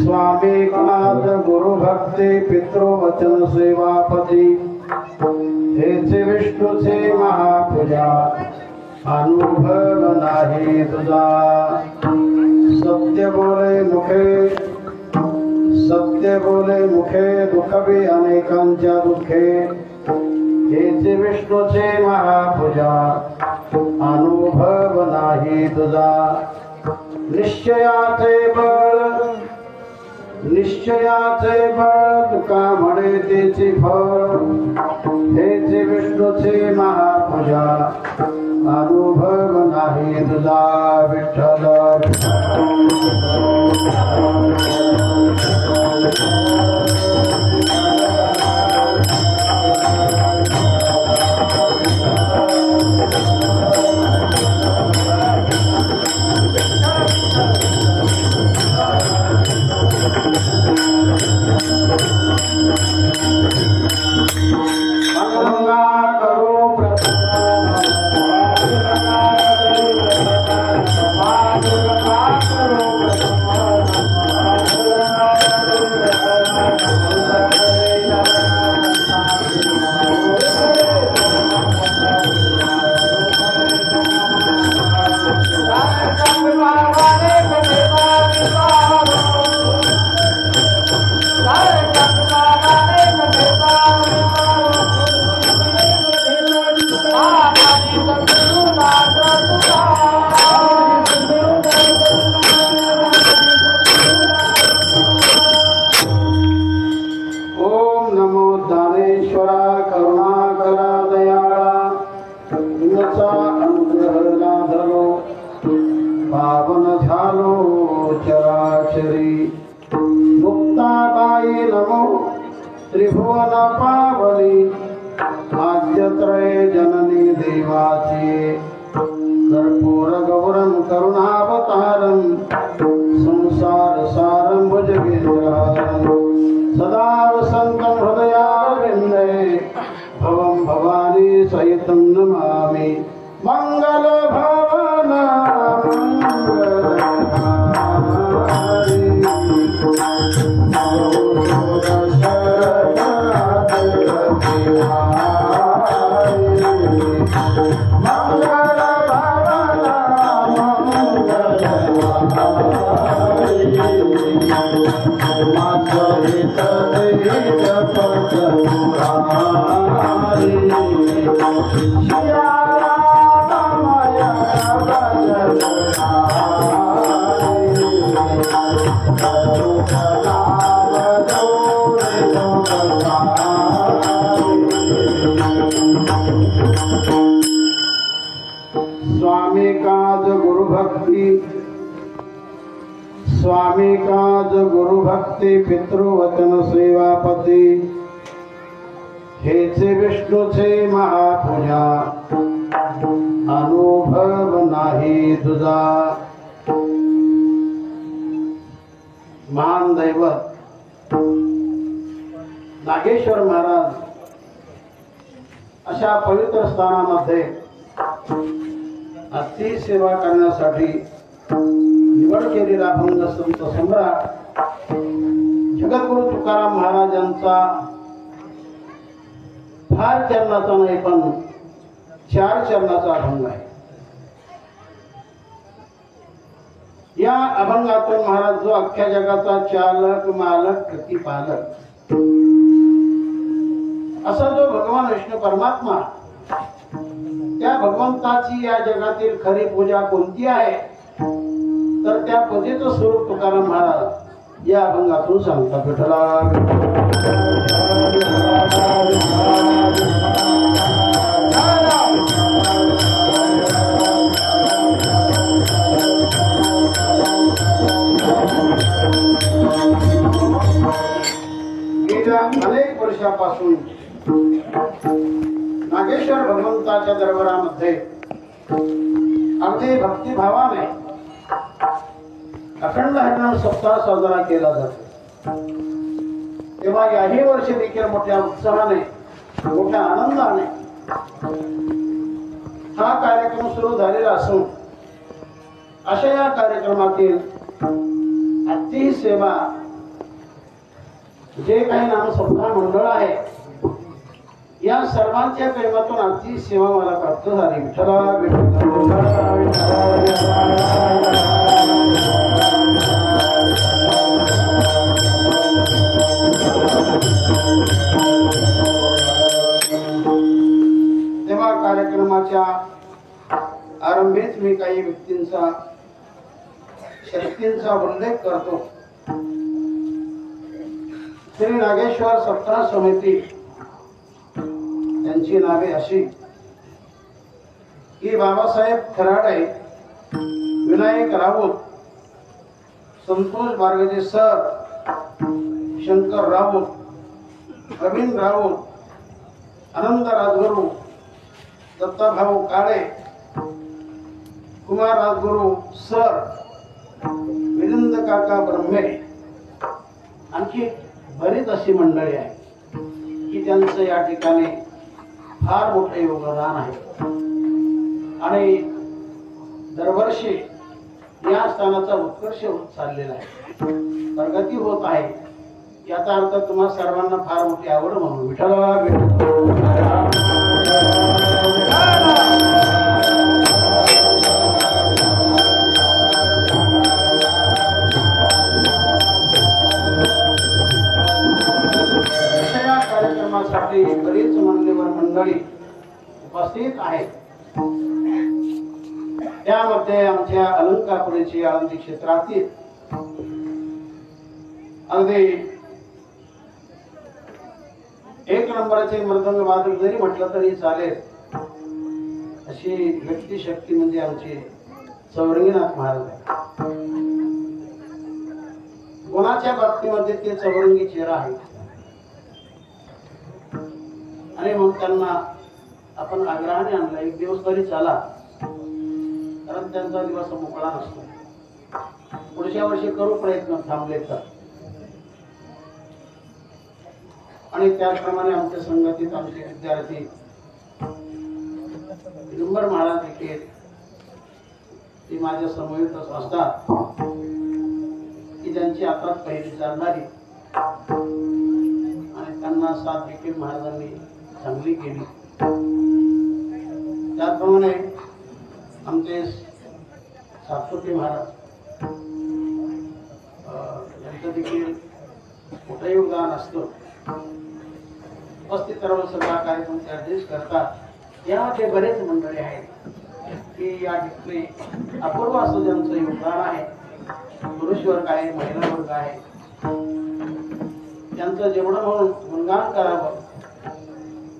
स्वामीकाद गुरु भक्ती पितृवचन सेवापती हेचे विष्णूचे महापूजा अनुभव नाही तुझा सत्य बोले मुखे दुःखवी अनेकांच्या दुःखे हेचे विष्णूचे महापूजा अनुभव नाही तुझा निश्चयाचे बळ तुका म्हणे तेचे फळ हेचे विष्णूचे महापूजा अनुभव नाही तुझा विठ्ठल पावन झालो चराचरी मुक्ताबाई नमो त्रिभुवन पावनी आद्यत्रय जननी देवाची कर्पूर गौरम करुणावतारम संसार सारम भुजगेन्द्रहारम सदा वसन्तं हृदयारविन्दे भवं भवानी सहितं नमामि मंगल भवन स्वामी काज गुरु भक्ति, स्वामी काज गुरु भक्ति, पितृवचन सेवापती, हेचे विष्णूचे महापूजा, अनुभव नाही तुझा. महान दैवत नागेश्वर महाराज अशा पवित्र स्थानामध्ये अति सेवा करण्यासाठी निवड केलेला अभंग संत सम्राट जगद्गुरु तुकाराम महाराजांचा फार चरणाचा नाही पण 4 चरणाचा अभंग आहे. या अभंगातून महाराज जो अख्ख्या जगाचा चालक मालक प्रतिपालक असा जो भगवान विष्णू परमात्मा, त्या भगवंताची या जगातील खरी पूजा कोणती आहे तर त्या पूजेचं स्वरूप तुकाराम महाराज या अभंगातून सांगतात. विठ्ठला गेल्या अनेक वर्षापासून नागेश्वर भगवंताच्या दरबारामध्ये अगदी भक्तिभावाने अखंड हरिनाम सप्ताह साजरा केला जातो. तेव्हा याही वर्षी देखील मोठ्या उत्साहाने मोठ्या आनंदाने हा कार्यक्रम सुरू झालेला असून अशा या कार्यक्रमातील अति सेवा जे काही नाम सप्ताह मंडळ आहे या सर्वांच्या प्रेमातून आजची सेवा मला प्राप्त झाली. विठ्ठला तेव्हा कार्यक्रमाच्या आरंभीच मी काही व्यक्तींचा शक्तींचा उल्लेख करतो. श्री नागेश्वर सप्ताह समिती त्यांची नावे अशी की बाबासाहेब खराडे, विनायक राऊत, संतोष बारगजे सर, शंकर राऊत, प्रवीण राऊत, आनंद राजगुरू, दत्ताभाऊ काळे, कुमार राजगुरू सर, मिलिंद काका ब्रह्मे, आणखी बरीच अशी मंडळी आहे की त्यांचं या ठिकाणी फार मोठे योगदान आहे आणि दरवर्षी या स्थानाचा उत्कर्ष होत चाललेला आहे, प्रगती होत आहे. याचा अर्थ तुम्हा सर्वांना फार मोठी आवड म्हणून विठ्ठला कार्यक्रमासाठी बरीच मान्यवर मंडळी उपस्थित आहेत. त्यामध्ये आमच्या अलंकापुरीची आळंदी क्षेत्रातील अगदी 1 नंबरचे मृदंग वादक जरी म्हटलं तरी चालेल अशी व्यक्तिशक्ती म्हणजे आमचे चौरंगीनाथ महाराज आहे. कोणाच्या बाबतीमध्ये ते चौरंगी चेहरा आहे आणि मग त्यांना आपण आग्रहाने आणला 1 दिवस तरी चाला, कारण त्यांचा दिवस मोकळा नसतो. पुढच्या वर्षी करू प्रयत्न थांबले तर. आणि त्याप्रमाणे आमच्या संगतीत आमचे विद्यार्थी दिगंबर महाराज देखील ती माझ्या समवेतच असतात की ज्यांची आता पहिली चालणारी आणि त्यांना साथ देखील महाराजांनी चांगली केली. त्याप्रमाणे आमचे सातपुते महाराज यांचं देखील मोठं योगदान असतं. उपस्थित सर्व सगळा कार्यक्रम ऍडजस्ट करतात. यामध्ये बरेच मंडळी आहेत की या ठिकाणी अपूर्व असं ज्यांचं योगदान आहे पुरुष वर्ग आहे, महिला वर्ग आहे, त्यांचं जेवढं म्हणून गुणगान करावं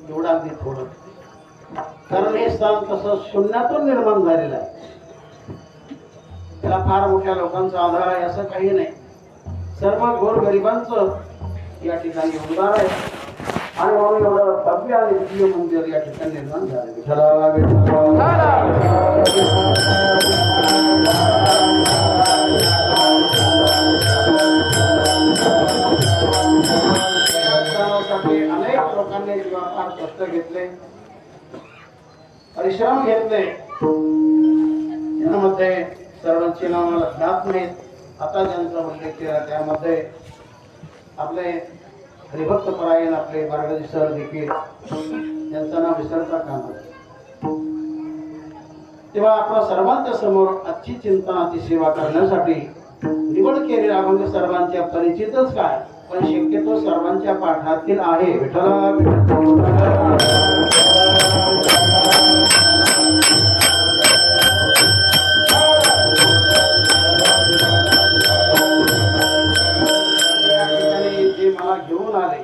एवढं अगदी थोडं. कारण हे स्थान तसं शून्यातून निर्माण झालेलं आहे. त्याला फार मोठ्या लोकांचा आधार आहे असं काही नाही. सर्व गोरगरिबांचं या ठिकाणी योगदान आहे आणि म्हणून एवढं भव्य आणि दिव्य मंदिर या ठिकाणी निर्माण झालं. अनेक लोकांनी फार कष्ट घेतले, परिश्रम घेतले. यामध्ये सर्वांची नावं लक्षात नाहीत. आता ज्यांचा उल्लेख केला त्यामध्ये आपले हरिभक्त परायण आपले बारगजी सर देखील यांचं नाव विसरता कामा नये. तेव्हा आपल्या सर्वांच्या समोर आजची चिंतनाची सेवा करण्यासाठी निवड केलेला अभंग सर्वांच्या परिचितच काय, पण शक्यतो सर्वांच्या पाठातील आहे. विठ्ठला घेऊन आले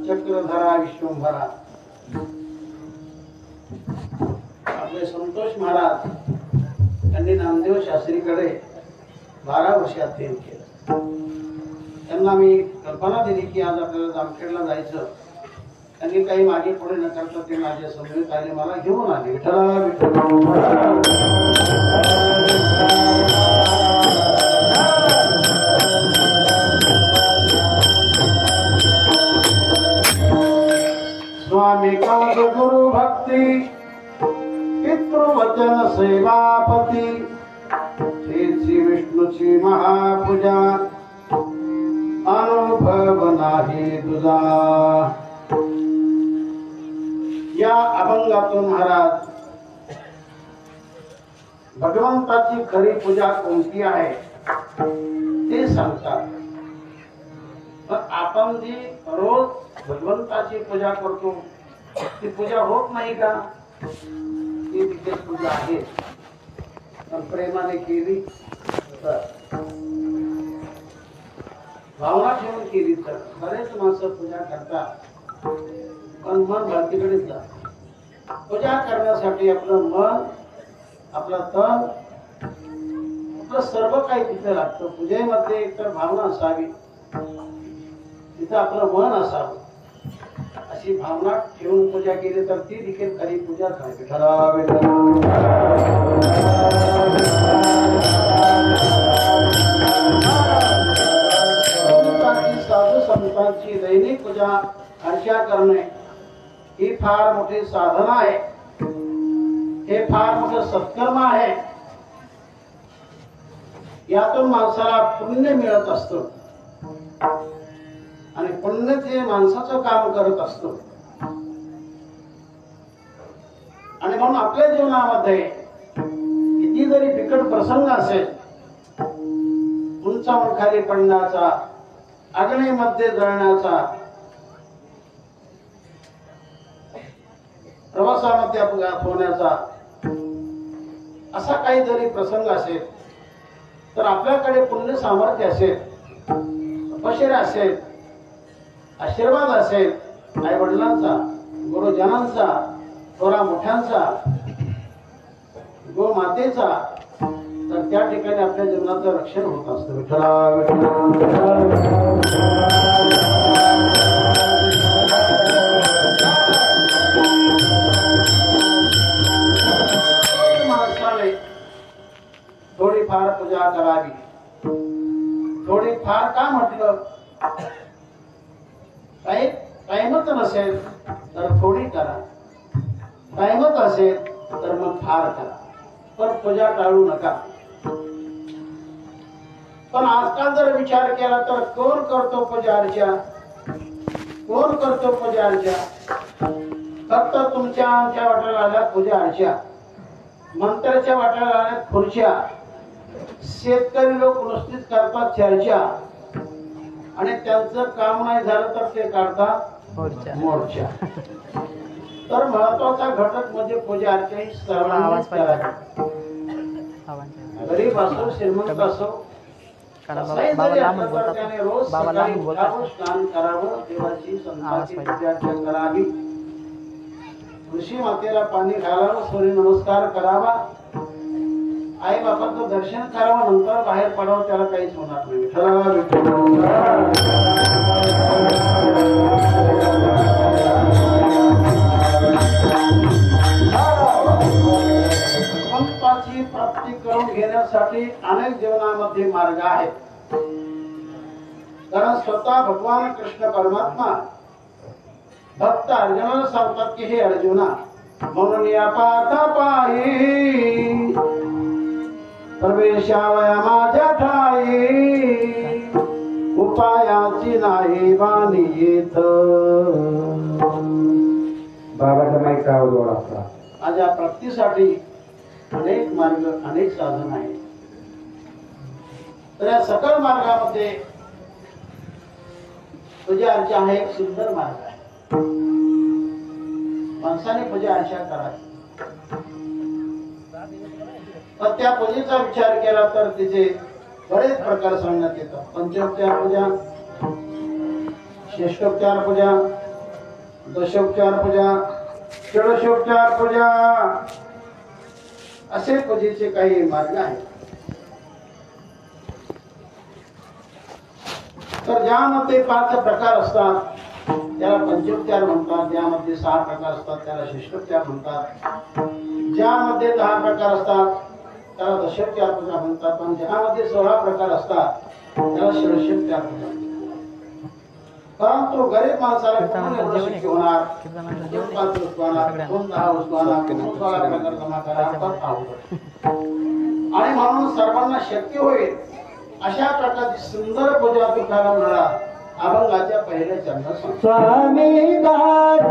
चक्रधरा विश्वंभरा आपले संतोष महाराज यांनी नामदेव शास्त्रीकडे 12 वर्षात प्रेम केलं. त्यांना मी कल्पना दिली की आज आपल्याला जामखेडला जायचं. त्यांनी काही मागे पुढे न करता ते माझ्या समवेत आले, मला घेऊन आले. स्वामी कंस गुरु भक्ती पितृवचन सेवापती श्री विष्णूची महापूजा अनुभव नाही तुझा. या अभंगातून महाराज भगवंताची खरी पूजा कोणती आहे ते सांगतात. पण आपण जी रोज भगवंताची पूजा करतो ती पूजा होत नाही का? ती तिथे पूजा आहे, पण प्रेमाने केली तर, भावना ठेवून केली तर. बरेच माणसं पूजा करतात पण मन भक्तीकडेच जात. पूजा करण्यासाठी आपलं मन, आपला तन, आपलं सर्व काही तिथे लागतं. पूजेमध्ये एकतर भावना असावी, तिथं आपलं मन असावं. अशी भावना ठेवून पूजा केली तर ती देखील खरी पूजा आहे. साधू संतांची दैनिक पूजा अर्चा करणे ही फार मोठी साधना आहे. हे फार मोठं सत्कर्म आहे. यातून माणसाला पुण्य मिळत असतं आणि पुण्य ते माणसाचं काम करत असतो. आणि म्हणून आपल्या जीवनामध्ये किती जरी बिकट प्रसंग असेल, उंचावून खाली पडण्याचा, अग्नीमध्ये जळण्याचा, प्रवासामध्ये अपघात होण्याचा, असा काही जरी प्रसंग असेल तर आपल्याकडे पुण्य सामर्थ्य असेल, तपश्चर्य असेल, आशीर्वाद असेल, आई वडिलांचा, गुरुजनांचा, थोरा मोठ्यांचा, गोमातेचा, तर त्या ठिकाणी आपल्या जीवनाचं रक्षण होत असतं. माणसाने थोडीफार पूजा करावी. थोडीफार का म्हटलं? काही टाइमच नसेल तर थोडी करा, टाइमच असेल तर मग फार करा, पण पूजा टाळू नका. पण आजकाल जर विचार केला तर कोण करतो पूजा अर्चा? कोण करतो पूजा अर्चा? फक्त तुमच्या आमच्या वाट्याला आल्या पूजा अर्चा, मंत्र्याच्या वाट्याला आल्या खुर्च्या, शेतकरी लोक नुसतीच करतात चर्चा, आणि त्यांचं काम नाही झालं तर ते काढतात मोर्चा. तर महत्वाचा घटक म्हणजे पूजा अर्चा ही सर्वांनीच करावी. गरीब असो, श्रीमंत असो, कारण तसाही बाबा जरी लांबून असलं तर बोलतात त्याने रोज बाबा सकाळी लांबून बोलतात उठावं, स्नान करावं, देवाची आवाज संताची पाहिजे. पूजा अर्चा करावी, तुळशी मातेला पाणी घालावं, सूर्य नमस्कार करावा, आई बाबांचं दर्शन करावं, नंतर बाहेर पडावं, त्याला काहीच होणार नाही. भगवंताची प्राप्ती करून घेण्यासाठी अनेक जीवनामध्ये मार्ग आहेत. कारण स्वतः भगवान कृष्ण परमात्मा भक्त अर्जुनाला सांगतात की हे अर्जुना, म्हणून या पाता पायी प्रवेशावया माझ्या ठाई, उपायाची नाही वाणी येत. बाबाचा माईक आवाज वाढवला. माझ्या प्राप्तीसाठी अनेक मार्ग, अनेक साधन आहेत. तर या सकल मार्गामध्ये पूजा अर्चा हा एक सुंदर मार्ग आहे. माणसाने पूजा अर्चा करावी. पण त्या पूजेचा विचार केला तर तिचे बरेच प्रकार सांगण्यात येतात. पंचोपचार पूजा, श्रेष्ठोपचार पूजा, दशोपचार पूजा, षोडशोपचार पूजा, असे पूजेचे काही मार्ग आहेत. तर ज्यामध्ये 5 प्रकार असतात त्याला पंचोपचार म्हणतात, ज्यामध्ये 6 प्रकार असतात त्याला श्रेष्ठोपचार म्हणतात, ज्यामध्ये 10 प्रकार असतात त्याला दशोपचार पूजा म्हणतात, पण ज्यामध्ये 16 प्रकार असतात त्याला षोडशोपचार पूजा म्हणतात. परंतु गरीब माणसाला कोण एवढं शक्य होणार? 5 उचलवाना, 10 उचलवाना, 16 प्रकार जमा करा, आणि म्हणून सर्वांना शक्य होईल अशा प्रकारची सुंदर पूजा तुकाराम म्हणाला अभंगाच्या पहिल्या चरणात. स्वामी दाद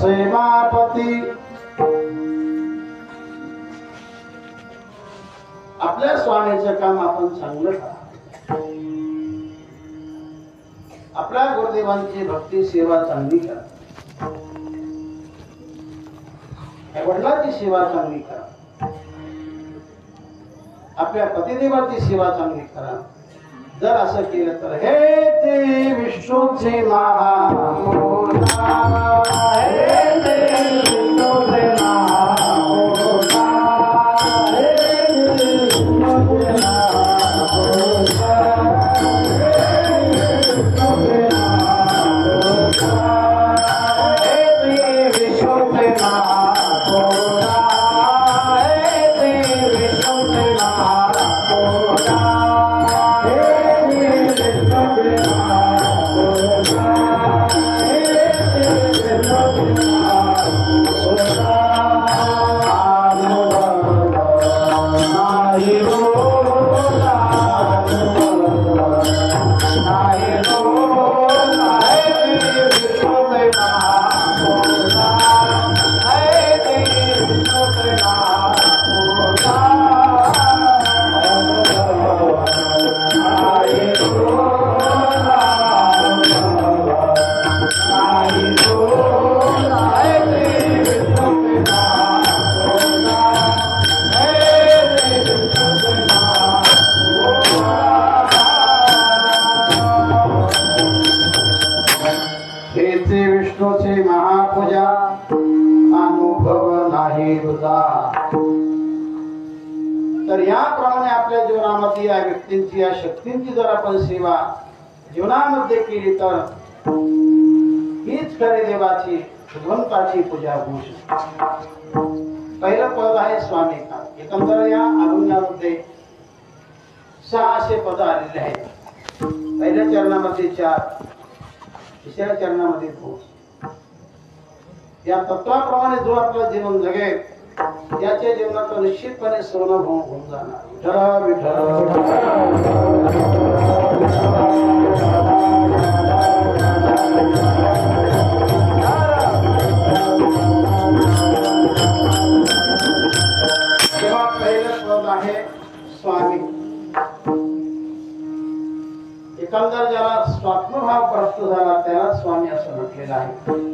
सेनापती. आपल्या स्वामीचं काम आपण चांगलं करा. आपल्या गुरुदेवांची भक्ती सेवा चांगली करा. वडिलांची सेवा चांगली करा. आपल्या पतिदेवाची सेवा चांगली करा. जर असं केलं तर हे ते विष्णूचे महामोठा, हे ते विष्णूचे महामोठा, हे ते विष्णूचे महामोठा, हे ते विष्णूचे हेचे विष्णूचे महापूजा अनुभव नाही तुझा. तर याप्रमाणे आपल्या जीवनामध्ये या व्यक्तींची या शक्तींची जर आपण सेवा जीवनामध्ये केली तर हीच खरी देवाची भगवंताची पूजा होऊ शकते. पहिलं पद आहे स्वामी का. एकंदर या अभंगामध्ये 600 पद आलेले आहेत. पहिल्या चरणामध्ये 4, तिसऱ्या चरणामध्ये 2. या तत्वाप्रमाणे जो आपलं जीवन जगेल त्याच्या जीवनाचं निश्चितपणे सोनं होऊन जाणार. तेव्हा पहिलं पद आहे स्वामी. एकंदर ज्याला स्वात्मभाव प्राप्त झाला त्याला स्वामी असं म्हटलेलं आहे.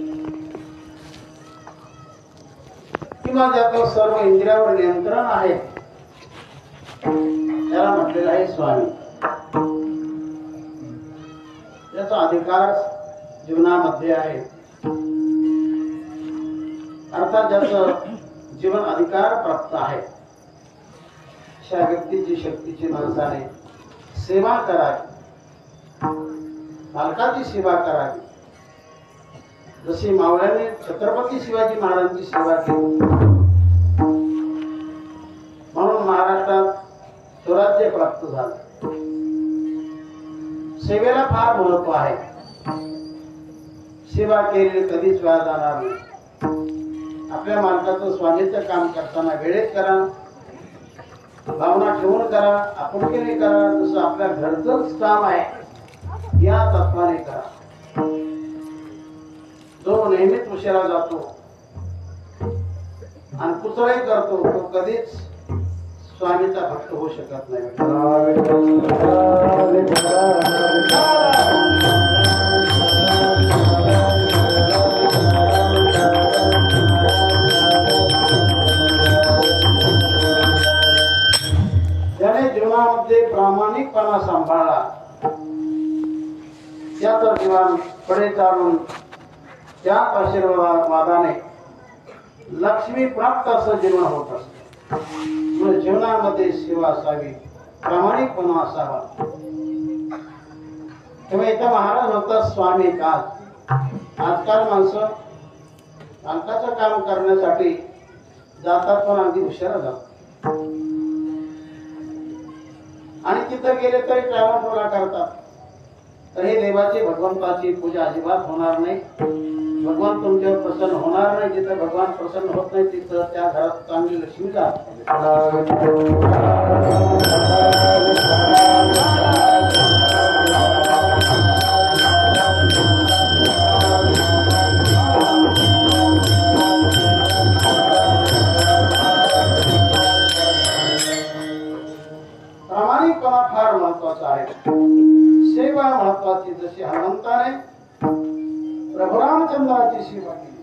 किंवा ज्याचं सर्व इंद्रियावर नियंत्रण आहे त्याला म्हटलेलं आहे स्वामी. त्याचा अधिकार जीवनामध्ये आहे. अर्थात ज्याचं जीवन अधिकार प्राप्त आहे अशा व्यक्तीची शक्तीची माणसाने सेवा करावी. मालकाची सेवा करावी. जशी मावळ्याने छत्रपती शिवाजी महाराजांची सेवा केली म्हणून महाराष्ट्रात स्वराज्य प्राप्त झालं. सेवेला फार महत्व आहे. सेवा केलेली कधीच वाया जाणार नाही. आपल्या मालकाचं स्वामीचं काम करताना वेळेत करा, भावना ठेवून करा, आपुलकीने करा. जसं आपल्या घरचंच काम आहे या तत्वाने करा. जो नेहमीच उशिरा जातो आणि कुचराई करतो तो कधीच स्वामीचा भक्त होऊ शकत नाही. ज्याने जीवनामध्ये प्रामाणिकपणा सांभाळला त्याचं जीवन पुढे चालून त्याच आशीर्वादाने लक्ष्मी प्राप्त असं जीवन होत असते. जीवनामध्ये सेवा असावी, प्रामाणिकपणा असावा. तेव्हा इथं महाराज म्हणतात स्वामी काल. आजकाल माणसं मालकाचं काम करण्यासाठी जातात पण अगदी उशिरा जातात आणि तिथं गेले तरी टाळाटोळा करतात. तर हे देवाची भगवंताची पूजा अजिबात होणार नाही. भगवान तुमच्यावर प्रसन्न होणार नाही. जिथं भगवान प्रसन्न होत नाही तिथं त्या घरात चांगली लक्ष्मी जात. प्रामाणिकपणा फार महत्वाचा आहे. सेवा महत्वाची. जशी हनुमंताने प्रभू रामचंद्राची सेवा केली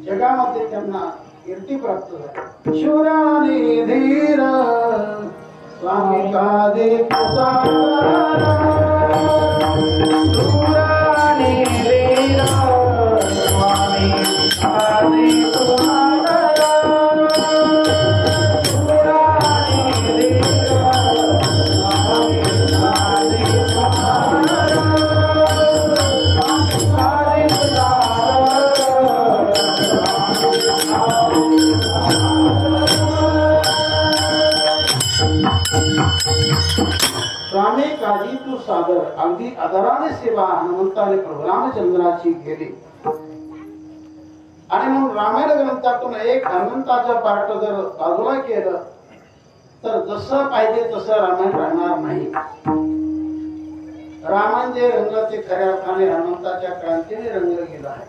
जगामध्ये त्यांना कीर्ती प्राप्त झाली. शूराने धीर स्वामी का दे शूराने धीर स्वामी का दे तर अगदी आदराने सेवा हनुमंताने प्रभू रामचंद्राची केली. आणि म्हणून रामायण ग्रंथातून एक हनुमंताचं पार्ट जर बाजूला केलं तर जसं पाहिजे तसं रामायण राहणार नाही. रामायण जे रंगलं ते खऱ्या अर्थाने हनुमंताच्या क्रांतीने रंगलं गेलं आहे.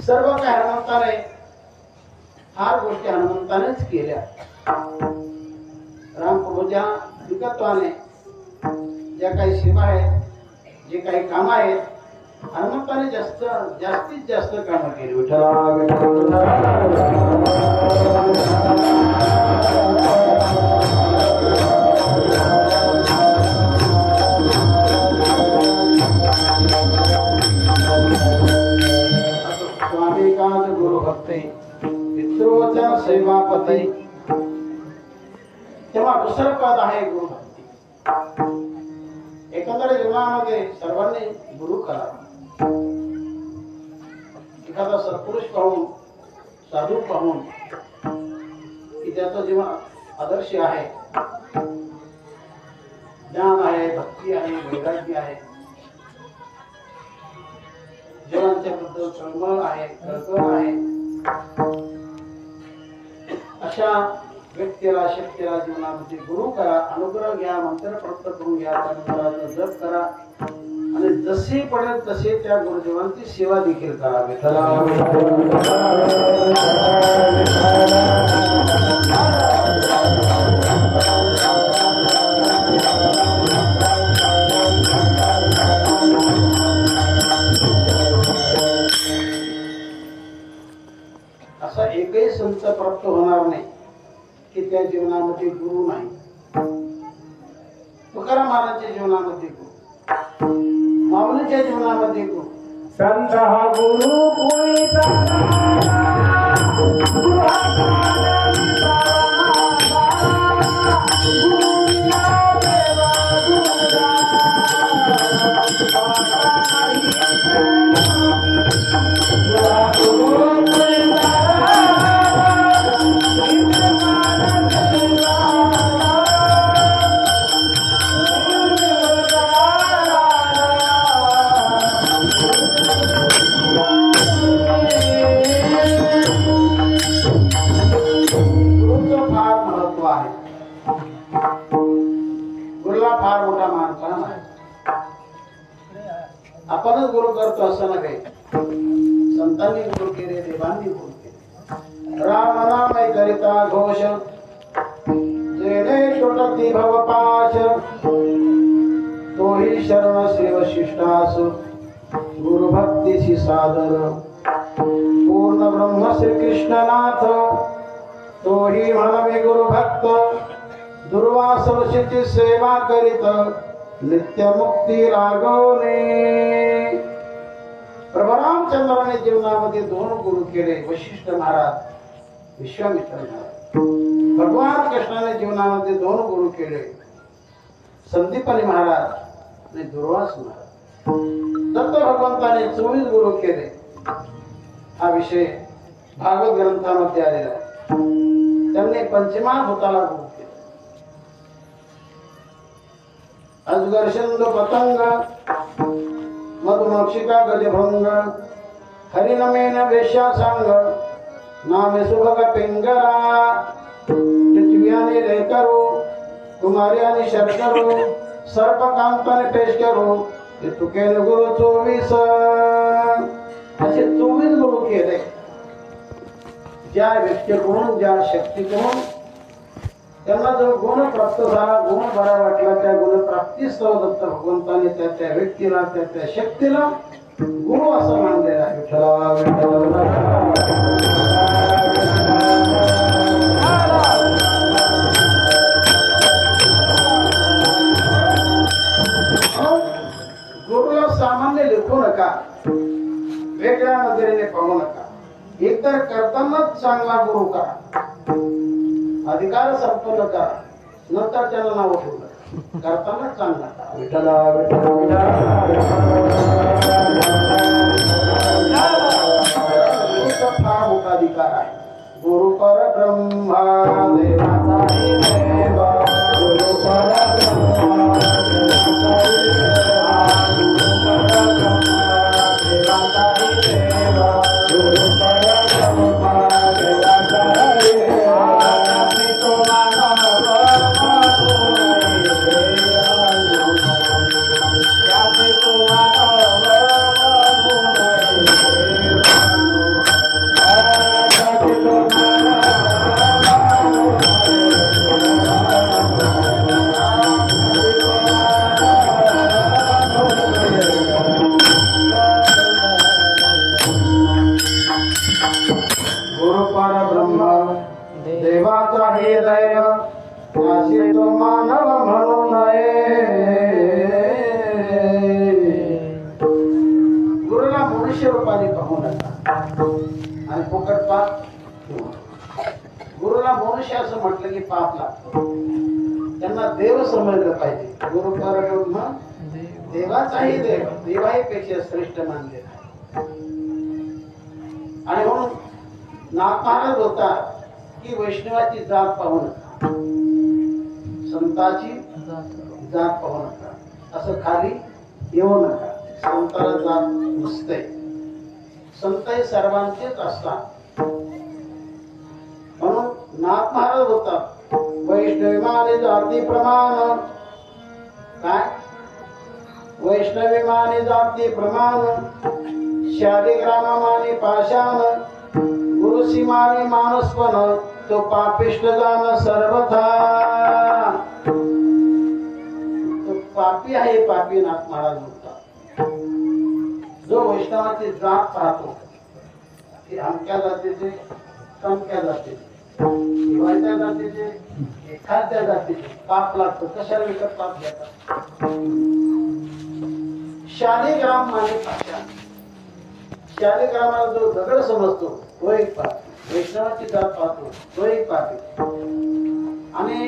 सर्व काही हनुमंताने फार गोष्टी हनुमंतानेच केल्या. रामप्रभूच्या विकत्वाने ज्या काही सेवा आहेत, जे काही काम आहेत, हनुमंताने जास्तीत जास्त कामं केली. स्वामी काज गुरु भक्ती पितृवचन सेवापती. तेव्हा दुसरं पद आहे गुरु भक्ती. एकंदर जीवनामध्ये सर्वांनी गुरु करावा. एखादा सत्पुरुष पाहून, साधू पाहून की त्याचं जीवन आदर्श आहे, ज्ञान आहे, भक्ती आहे, वैराग्य आहे, जीवनाच्या बद्दल तळमळ आहे, कळकळ आहे, अशा व्यक्तीला शक्तीला जीवनामध्ये गुरु करा, अनुग्रह घ्या, मंत्र प्राप्त करून घ्या, त्या मंत्राचा जप करा आणि जसे पडेल तसे त्या गुरुदेवांची सेवा देखील करावी. असा एकही संत प्राप्त होणार नाही की त्या जीवनामध्ये गुरु नाही. तुकाराम महाराजांच्या जीवनामध्ये गुरु, माऊलीच्या जीवनामध्ये गुरु. संत हा गुरु आपणच गुरु करतो असं नव्हे. संतांनी गुरु केले, देवांनी गुरु केले. राम नाम करिता घोष जेणे तुटती भवपाश. तोही शरण श्री वशिष्ठास गुरु भक्तीची सादर. पूर्ण ब्रह्म श्री कृष्णनाथ तोही म्हणवे गुरु भक्त. दुर्वास ऋषीची सेवा करीत नित्य मुक्ती रागवणे. प्रभू रामचंद्राने जीवनामध्ये दोन गुरु केले, वशिष्ठ महाराज, विश्वामित्र महाराज. भगवान कृष्णाने जीवनामध्ये दोन गुरु केले, संदीपनी महाराज आणि दुर्वास महाराज. दत्त भगवंताने 24 गुरु केले. हा विषय भागवत ग्रंथामध्ये आलेला आहे. त्यांनी पंचमाभूताला गुरु केले. अजगर शंद पतंग मधुमक्षिका गजभंग हरिनमेन वेश्या सांग नामे सुभग पिंगरा. पृथ्वीयाने लेकरू कुमार्याने शर्करू सर्पकांताने पेश करू तुकेन गुरु 24. असे 24 गुरु केले. ज्या व्यक्तीकडून, ज्या शक्तीकडून त्यांना जो गुण प्राप्त झाला, गुण बरा वाटला, त्या गुणप्राप्तीस्तव दत्त भगवंताने त्या व्यक्तीला, त्या शक्तीला गुरु असं मानलेलं आहे. गुरुला सामान्य लिखू नका, वेगळ्या नजरेने पाहू नका. एकतर करतानाच चांगला गुरु करा, अधिकार संपन्न करा, नंतर त्याला नाव ठेवलं. करताना चांगला करा. विठ्ठला फार मोठा अधिकार आहे. गुरु पर ब्रह्मा देवाचा देवा. गुरु पर ब्रह्मा देवाचा आहे दैव असे तो मानव म्हणू नये. गुरुला मनुष्य रूपाने पाहू नका आणि फुकट पाप ठेवू नका. गुरुला मनुष्य असं म्हटलं की पाप लागतं. त्यांना देव समजलं पाहिजे. गुरु परब्रह्म देवाचाही देव, देवाही पेक्षा श्रेष्ठ मानले. आणि म्हणून नागमहाराज होता की वैष्णवाची जात पाहू नका, संताची जात पाहू नका, असं खाली येऊ नका. संताला जात नसते, संत हे सर्वांचेच असतात. म्हणून नागमहाराज होता वैष्णवी जाती प्रमाण. काय वैष्णवी माने जाती प्रमाण, शालिग्रामाने पाषाण, गुरुसी माने मानसपण, तो पापिष्ट जाण सर्वथा. तो पापी आहे, पापी नाथ महाराज होता. जो वैष्णवाची जात पाहतो की अमक्या जातीचे, तमक्या जातीचे, शिवायच्या जातीचे, एखाद्या जातीचे पाप लागतं. कशाला विकत पाप घेतात? शालिग्राम माने पाषाण. शालिग्रामाला जो दगड समजतो तो एक पापी, वैष्णवाची जात पाहतो तो एक पापी. आणि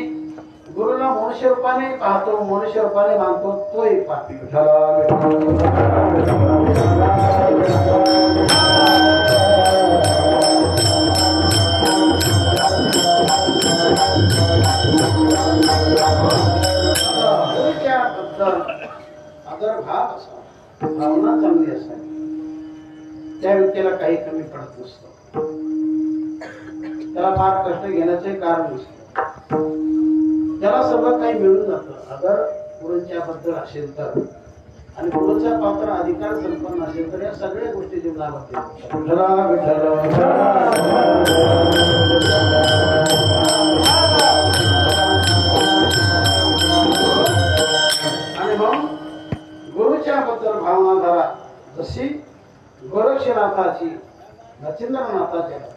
गुरुला मनुष्य रूपाने पाहतो, मनुष्य रूपाने मानतो तो एक पापी. गुरुच्या बद्दल आदर भाव असावा, भावना चांगली असावी. त्या व्यक्तीला काही कमी पडत नसतं, त्याला फार कष्ट घेण्याचे कारण नसतं, त्याला सगळं काही मिळून जातं. आदर गुरूंच्या बद्दल असेल तर, आणि गुरूचा पात्र अधिकार संपन्न असेल तर, या सगळ्या गोष्टी जीवनामध्ये आणि म्हणून गुरुच्या बद्दल भावना धरा. जशी गोरक्षनाथाची, नचिंद्रनाथाच्या बद्दल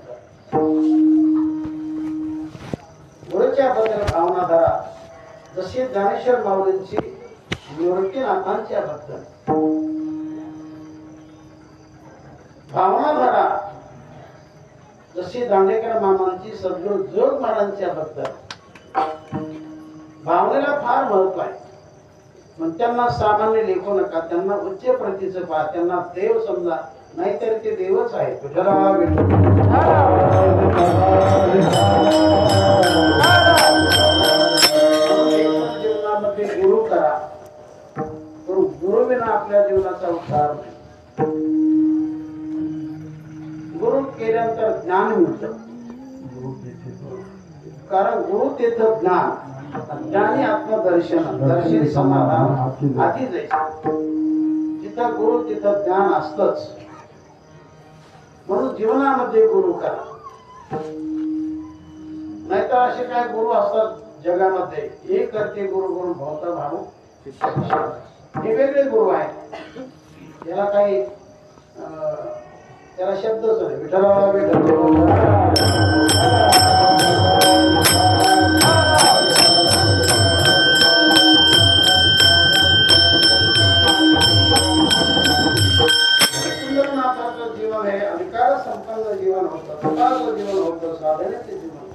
गुरुच्या बद्दल भावना धरा. जशी ज्ञानेश्वर माऊलींची निवृत्तीनाथांच्या बद्दल भावना धरा. जशी दांडेकर मामांची सद्गुरू जोग महाराजांच्या बद्दल भावनेला फार महत्व आहे. पण त्यांना सामान्य लेखू नका, त्यांना उच्च प्रतीचं पहा, त्यांना देव समजा, नाहीतर ते देवच आहे. जीवनामध्ये गुरु करा, गुरु विना आपल्या जीवनाचा उद्धार नाही. गुरु केल्यानंतर ज्ञान मिळतं, कारण गुरु तेथं ज्ञान, ज्ञानी आत्मदर्शन, दर्शनी समाधान आधी जायचं. जिथं गुरु तिथं ज्ञान असतच. म्हणून जीवनामध्ये गुरु करा. नाहीतर असे काय गुरु असतात जगामध्ये, एक करते गुरु गुरु भवता भाऊ, हे वेगळे गुरु आहेत. त्याला काही त्याला शब्दच नाही. विठ्ठला जीवन हे अधिकार संपन्न जीवन होतं, स्वतःचं जीवन होतं, साधनेचे जीवन.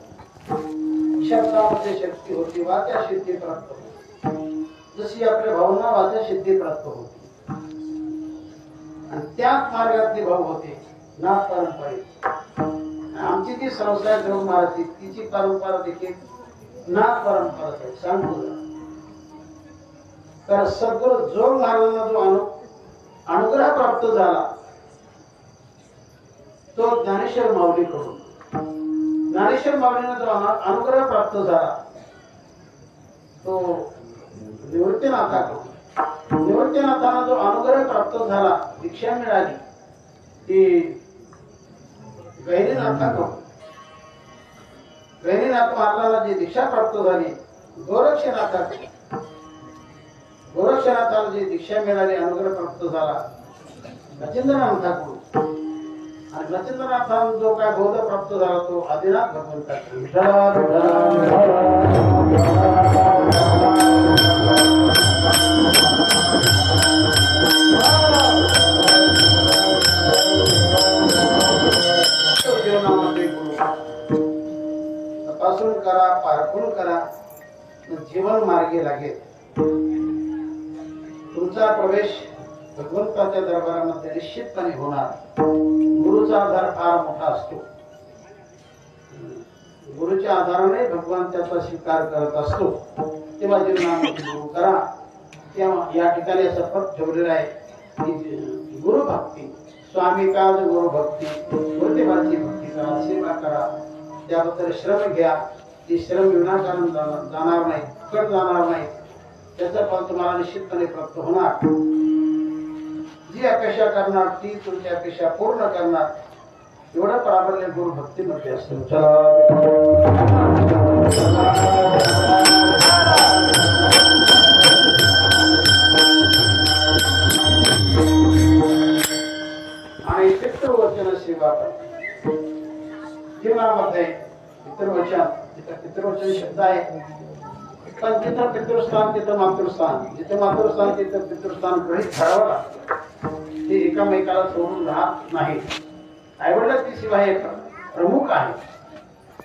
शब्दामध्ये शक्ती होती, वाच्या सिद्धी प्राप्त होती. जशी आपल्या भावना वाच्या सिद्धी प्राप्त होती. आणि त्याच मार्गातले भाऊ होते नाथ पारंपरिक. आमची ती संस्था जोग महाराजची, तिची परंपरा देखील नाथ परंपराच आहे. सांगतो तर सद्गुरू जोग महाराजांना जो अनुग्रह प्राप्त झाला तो ज्ञानेश्वर माऊलीकडून. ज्ञानेश्वर माऊलीने जो अनुग्रह प्राप्त झाला तो निवृत्तीनाथाकडून. निवृत्तीनाथांना जो अनुग्रह प्राप्त झाला, दीक्षा मिळाली ती गहिनीनाथाकडून. गहिनीनाथ महाराजांना जी दीक्षा प्राप्त झाली गोरक्षनाथाकडून. गोरक्षनाथाला जी दीक्षा मिळाली, अनुग्रह प्राप्त झाला नचिंद्रनाथाकडून. आणि नचिंद्रनाथान जो काय बोध प्राप्त झाला तो आदिनाथ भगवंताचा विठ्ठला जीवनामध्ये गुरु तपासून करा, पारखून करा, जीवन मार्गी लागेल. तुमचा प्रवेश भगवंताच्या दरबारामध्ये निश्चितपणे होणार. गुरुचा आधार फार मोठा असतो. गुरुच्या आधाराने भगवान त्याचा स्वीकार करत असतो. तेव्हा जीवनामध्ये गुरु करा. तेव्हा या ठिकाणी असं पद ठेवलेलं आहे की गुरु भक्ती स्वामी काज गुरु भक्ती गुरुदेवाची भक्ती करा, सेवा करा, त्याबद्दल श्रम घ्या. ती श्रम विनाकारण जाणार नाही, फुकट जाणार नाही. त्याचं फल तुम्हाला निश्चितपणे प्राप्त होणार. जी अपेक्षा करणार ती तुमची अपेक्षा पूर्ण करणार. एवढं प्राबल्य गुरु भक्तीमध्ये असतं. आणि पितृवचन सेवा जीवनामध्ये पितृवचन, जिथं पितृवचन शब्द आहे, पण जिथं पितृस्थान तिथं मातृस्थान, जिथं मातृस्थान तिथं पितृस्थान गृहीत ठरावं लागतं. ते एकामेकाला सोडून राहत नाही. आईवडिलांची सेवा हे प्रमुख आहे.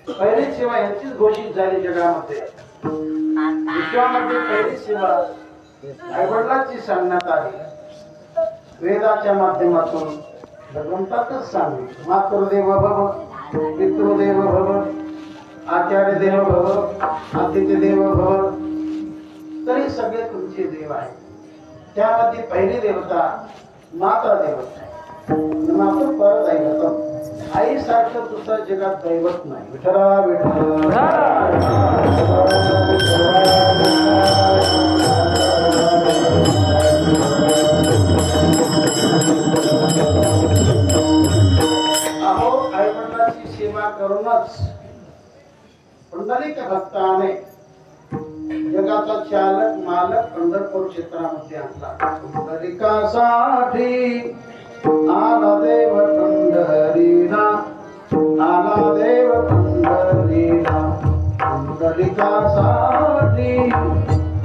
पहिली सेवा यांचीच घोषित झाली जगामध्ये. विश्वामध्ये पहिली सेवा आईवडिलांची सांगण्यात आली. वेदाच्या माध्यमातून भगवंताच सांगितलं, मातृदेव भव, पितृदेव भव, आचार्य देव भव, अतिथी देव भव. तरी सगळे तुमचे देव आहे. त्यामध्ये पहिली देवता माता देवता आहे. माता परदैवत. आई सारखं दुसऱ्या जगात दैवत नाही. विठ्ठला विठ्ठला. अहो आईवडिलांची सेवा करूनच पुंडलिक भक्ताने जगाचा चालक मालक पंढरपूर क्षेत्रामध्ये आणला. पुंडलिकासाठी आला देव पंढरीला, आला देव पंढरीला. पुंडलिकासाठी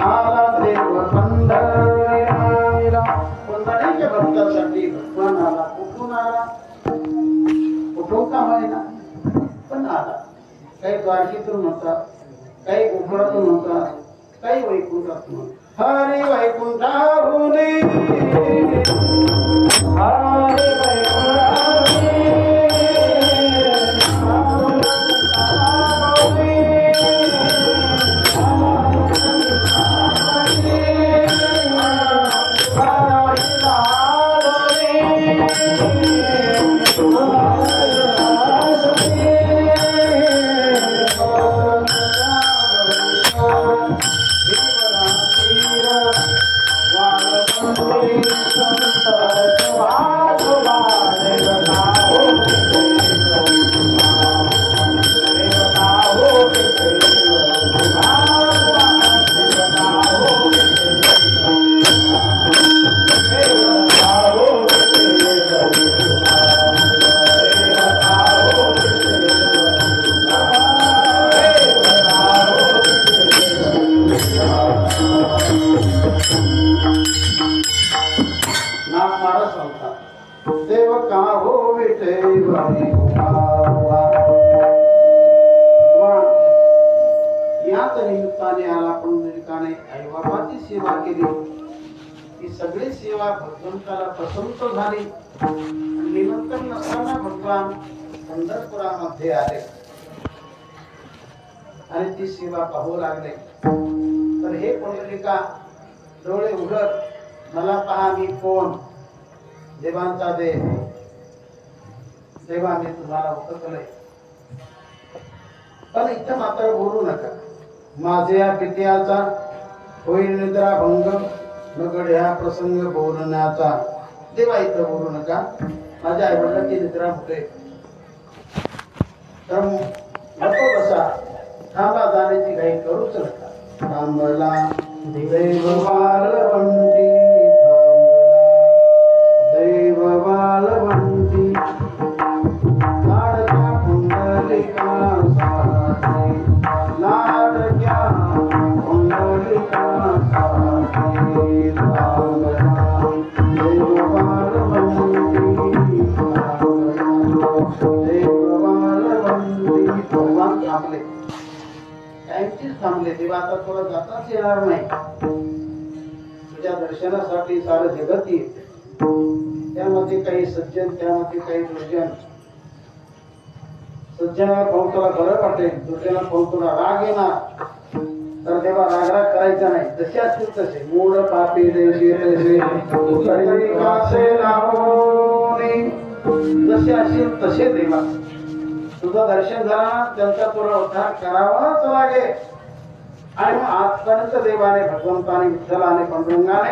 आला देव पंढरीला. पुंडलिक भक्तासाठी भगवान आला. कुठून आला? कुठून का होईना पण आला. काही द्वारकेतून म्हणतात, काही गोकुळातून म्हणतात, काही वैकुंठातून म्हणतात. हरी वैकुंठाहून, हरी देव का हो विटे याच निमित्ताने आला. पुंडलिकाने आई बाबाची सेवा केली. ही सगळी सेवा भगवंताला पसंत झाली. निमंत्रण नसताना भगवान पंढरपुरामध्ये आले आणि ती सेवा पाहू लागले. तर हे पुंडलिका डोळे उघड, मला पहा मी कोण, देवांचा देव. देवाने तुम्हाला ओळखलंय. पण इथं मात्र बोलू नका. माझ्या पित्याचा होईल निद्रा भंग, नगड्या प्रसंग बोलण्याचा. देवा इथं बोलू नका. माझ्या आई वडिलांची निद्रा होते. तर नको बसा, थांबा, जाण्याची काही करूच नका. थांबला देव बालवंती, थांबला देव बालवंती. थांबले, कायमचीच थांबले. तेव्हा आता तुला जाताच येणार नाही. तुझ्या दर्शनासाठी सारं जगत येईल. त्यामध्ये काही सज्जन, त्यामध्ये काही दुर्जन. सज्जनाला पाहून तुला बरं वाटेल, दुर्जनाला पाहून तुला राग येणार. तर तेव्हा रागराग करायचा नाही. जसे असतील तसे मूळ पापी जैसे तसे कासे लावोनी. जसे असतील तसे देवा. तुझं दर्शन झाला, त्यांचा तुला उद्धार करावाच लागेल. आणि मग आजपर्यंत देवाने, भगवंताने, विठ्ठलाने, पांडुरंगाने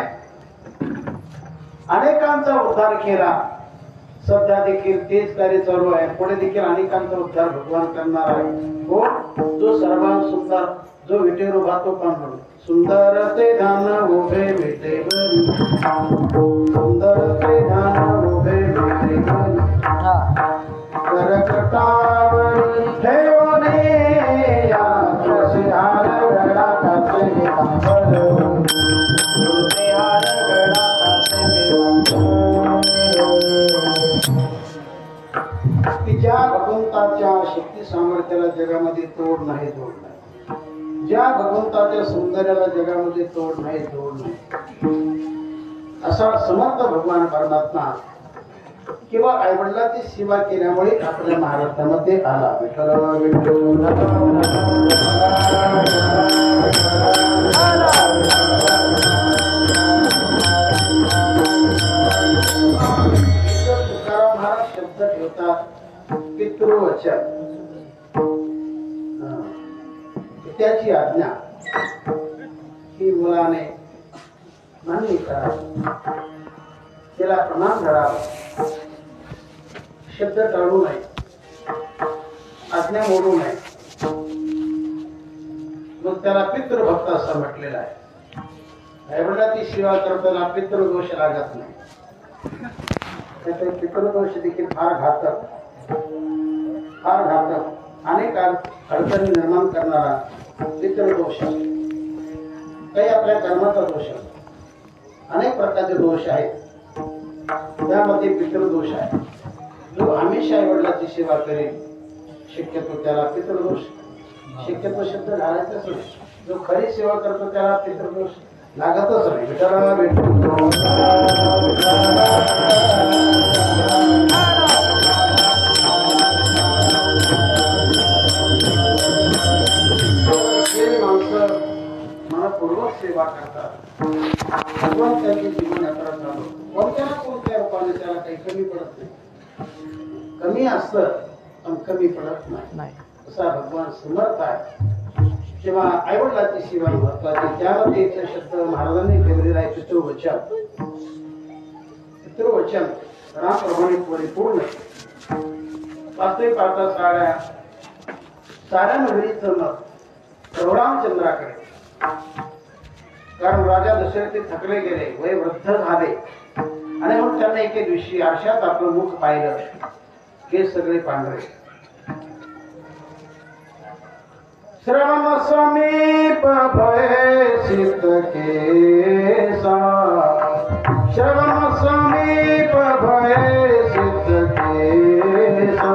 अनेकांचा उद्धार केला. सध्या देखील तेच कार्य चालू आहे. पुढे देखील अनेकांचा उद्धार भगवान करणार आहे. हो, जो सर्वांत सुंदर, जो विटेर उभा तो पांडुरंग. सुंदर ते ध्यान उभे विटेवरी, सुंदर ते ध्यान उभे विटेवरी, करकटावरी ठेवणे या तुळशी हार गळा काचे मेवांबर, तुळशी हार गळा काचे मेवांबर. की ज्या भगवंताच्या शक्ती सामर्थ्याला जगामध्ये तोड नाही, तोड नाही. ज्या भगवंताच्या सौंदर्याला जगामध्ये तोड नाही, तोड नाही. असा समर्थ भगवान परमात्मा किंवा आईवडिलांची सेवा केल्यामुळे आपल्या महाराष्ट्रामध्ये आला. विठ्ठल तुकाराम महाराज शब्द ठेवतात, पितृवचन, त्याची आज्ञा ही मुलाने मान्य करावी, त्याला प्रणाम करावा, शब्द टाळू नये, आज्ञा मोडू नये. मग त्याला पितृभक्त असं म्हटलेलं आहे. आईवडिलांची सेवा करताना पितृदोष लागत नाही. त्याचे पितृदोष देखील फार घातक, फार घातक, अनेक अडचणी निर्माण करणारा पितृदोष. काही आपल्या कर्माचा दोष, अनेक प्रकारचे दोष आहेत. त्यामध्ये पितृदोष आहे. जो हमेशा आईवडिलांची सेवा करेल शक्यतो त्याला पितृदोष, शक्यतो शब्द घालायचाच नाही. जो खरी सेवा करतो त्याला पितृदोष लागतच नाही. विचारायला भेटतो माणसं मनपूर्वक सेवा करतात. भगवान त्यांची जीवन यात्रा चालू कोणत्या ना कोणत्या रूपाने त्याला काही कमी पडत नाही. कमी असतं पण कमी पडत नाही. असा भगवान समर्थ आहे. जेव्हा आईवडिलांची सेवा महत्वाची, त्यामध्ये एक शब्द महाराजांनी ठेवलेला आहे, पितृवचन. पितृवचन रामप्रमाणे परिपूर्ण. वास्तविक पाहता साऱ्या नगरीचं मत रामचंद्राकडे. कारण राजा दशरथ थकले गेले, वय वृद्ध झाले, आणि मग त्यांना एके दिवशी आरशात आपलं मुख पाहिलं, केस सगळे पांढरे. श्रवण समीप भय सिद्ध केसा, श्रवण समीप भय सिद्ध केसा,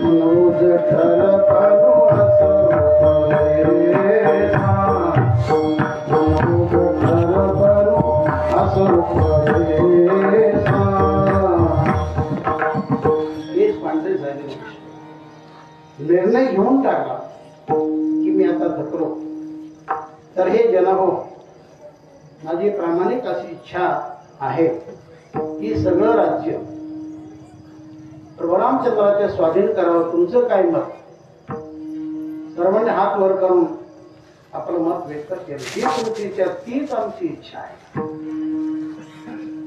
मनोज ठर पनु असरूप देसा, मनोज ठर पनु असरूप देसा. केस पांढरे झाले. निर्णय घेऊन टाकला की मी आता थकलो. तर हे जन हो, माझी प्रामाणिक अशी इच्छा आहे की सगळं राज्य प्रभू रामचंद्राच्या स्वाधीन करावं. तुमचं काय मत? सर्वांनी हात वर करून आपलं मत व्यक्त केलं. ही तुमची इच्छा, तीच आमची इच्छा आहे.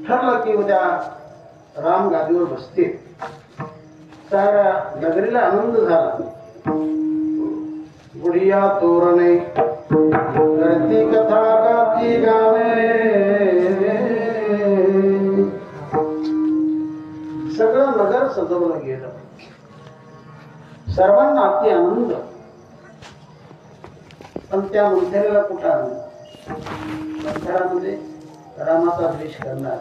ठरलं की उद्या राम गादीवर बसतील. साऱ्या नगरीला आनंद झाला. गुढिया तोरणे करती कथा गाती गावे, सगळं नगर सजवलं गेलं. सर्वांना अति आनंद. पण त्या मंथरेला कुठं आनंद? मंथरामध्ये रामाचा द्वेष करणार,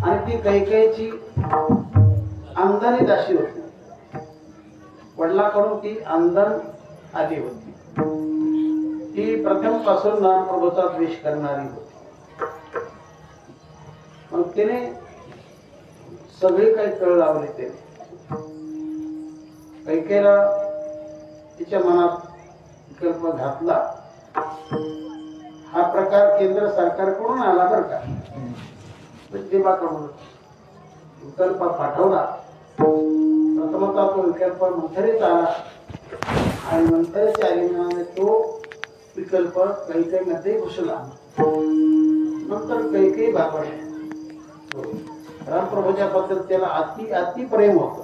आणि ती कैकेयीची आमदानी दाशी होती. वडिलांकडून ती आंदण आली होती. ती प्रथम पासून नामप्रभूचा द्वेष करणारी होती. मग तिने सगळे काही कळ लावले. ते कैकेला तिच्या मनात विकल्प घातला. हा प्रकार केंद्र सरकारकडून आला बरं का, देवाकडून विकल्प पाठवला. प्रथमतः तो विकल्प मंथरेच आला आणि मंथरेच्या आगमनाने तो विकल्प कैकेयीमध्ये घुसला. नंतर कैकेयी भागवली. रामप्रभूच्या बद्दल त्याला अति प्रेम होतं,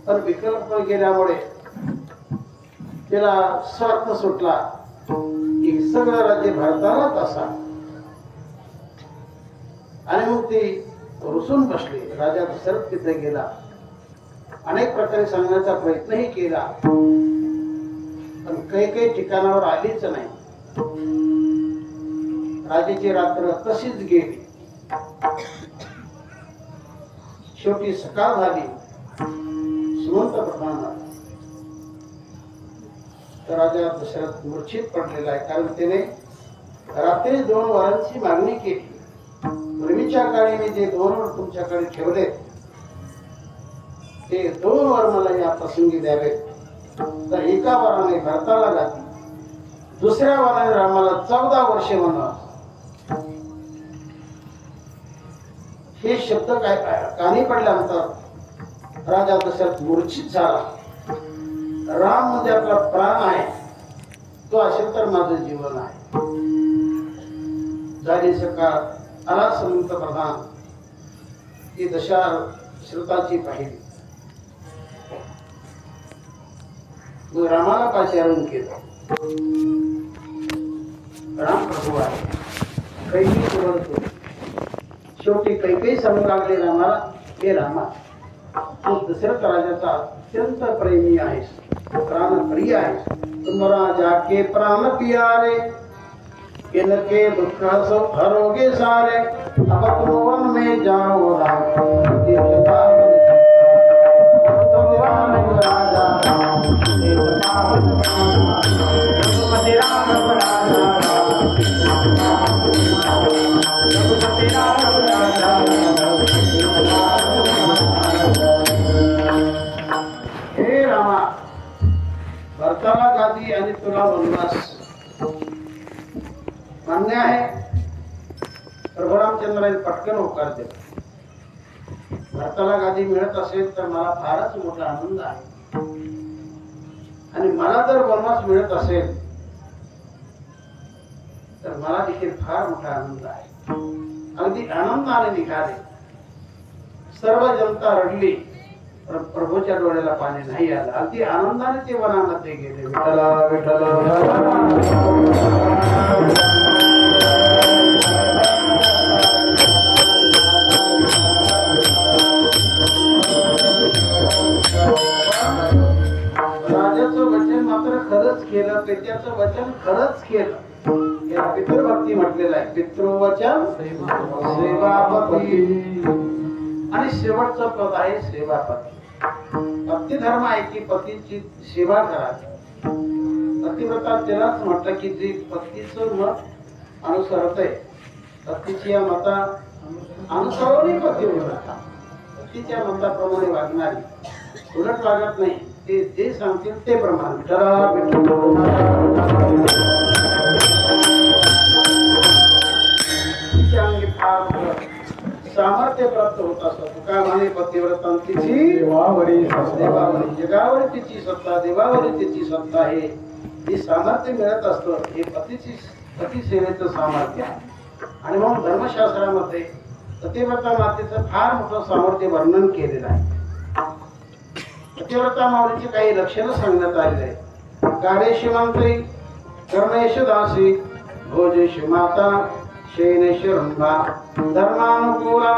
पण विकल्प गेल्यामुळे त्याला स्वार्थ सुटला की सगळं राज्य भारतालाच असा. आणि मग ती रुसून बसली. राजा दशरथ तिथे गेला, अनेक प्रकारे सांगण्याचा प्रयत्नही केला, पण काही ठिकाणावर आलीच नाही. राजाची रात्र तशीच गेली. शेवटी सकाळ झाली. सुमंत प्रधान तर राजा दशरथ मूर्छित पडलेला आहे, कारण त्याने रात्री 2 वरांची मागणी केली. पूर्वीच्या काळी मी जे 2 वर तुमच्याकडे ठेवले ते 2 वर मला या प्रसंगी द्यावे. तर एका वराने भरताला गाती, दुसऱ्या वराने रामाला 14 वर्षे म्हणा. हे शब्द काय कानी पडल्यानंतर राजा दशरथ मूर्छित झाला. राम म्हणजे आपला प्राण आहे, तो असेल तर माझं जीवन आहे. झाली सकाळ. आला समंत प्रधान. ही दशा श्रुताची पाहिली. रामाला पाचारण केलं. राम प्रभू आहे, कैकेयी बोलतो. शेवटी कैकेयी सांगू लागले रामाला, हे रामा, तू दशरथ राजाचा अत्यंत प्रेमी आहेस, प्राणप्रिय आहेस. तुम राजा के प्राण प्यारे, इनके दुख सब हरोगे सारे. अब तुम वन में जाओ हे रामा, भरताला गादी आणि तुला वनवास मान्य आहे. प्रभू रामचंद्राने पटकन होकार दिला. भरताला गादी मिळत असेल तर मला फारच मोठा आनंद आहे, आणि मला जर वनवास मिळत असेल तर मला देखील फार मोठा आनंद आहे. अगदी आनंदाने निघाले. सर्व जनता रडली, पण प्रभूच्या डोळ्याला पाणी नाही आलं. अगदी आनंदाने ते वनामध्ये गेले. विठ्ठला विठ्ठला राजाचं वचन मात्र खरंच केलं, पित्याचं वचन खरंच केलं. या पितृभक्ती म्हटलेलं आहे. पितृवचन सेवापती, आणि शेवटचं पद आहे सेवापती. भक्ती धर्म आहे की पतीची सेवा करावी. पतिव्रता त्यालाच म्हटलं की जे पतीचं मत अनुसरते, पतीची या मता अनुसरवणी पतिव्रता, पतीच्या मताप्रमाणे वागणारी, उलट वागत नाही. ते जे सांगतील ते प्रमाण. सामर्थ्य प्राप्त होत असतं. तुका म्हणे पतिव्रतांची देवावरी, जगावर तिची सत्ता, देवावर तिची सत्ता आहे. हे सामर्थ्य मिळत असतं. हे पती सेवेचं सामर्थ्य आहे. आणि म्हणून धर्मशास्त्रामध्ये पतिव्रता मातेचं फार मोठं सामर्थ्य वर्णन केलेलं आहे. पतिव्रता माऊलीची काही लक्षणं सांगण्यात आलेली आहे. कार्येश मंत्री, कर्मेश दासी, भोजेश माता, शयनेश रंभा, धर्मानुकूला,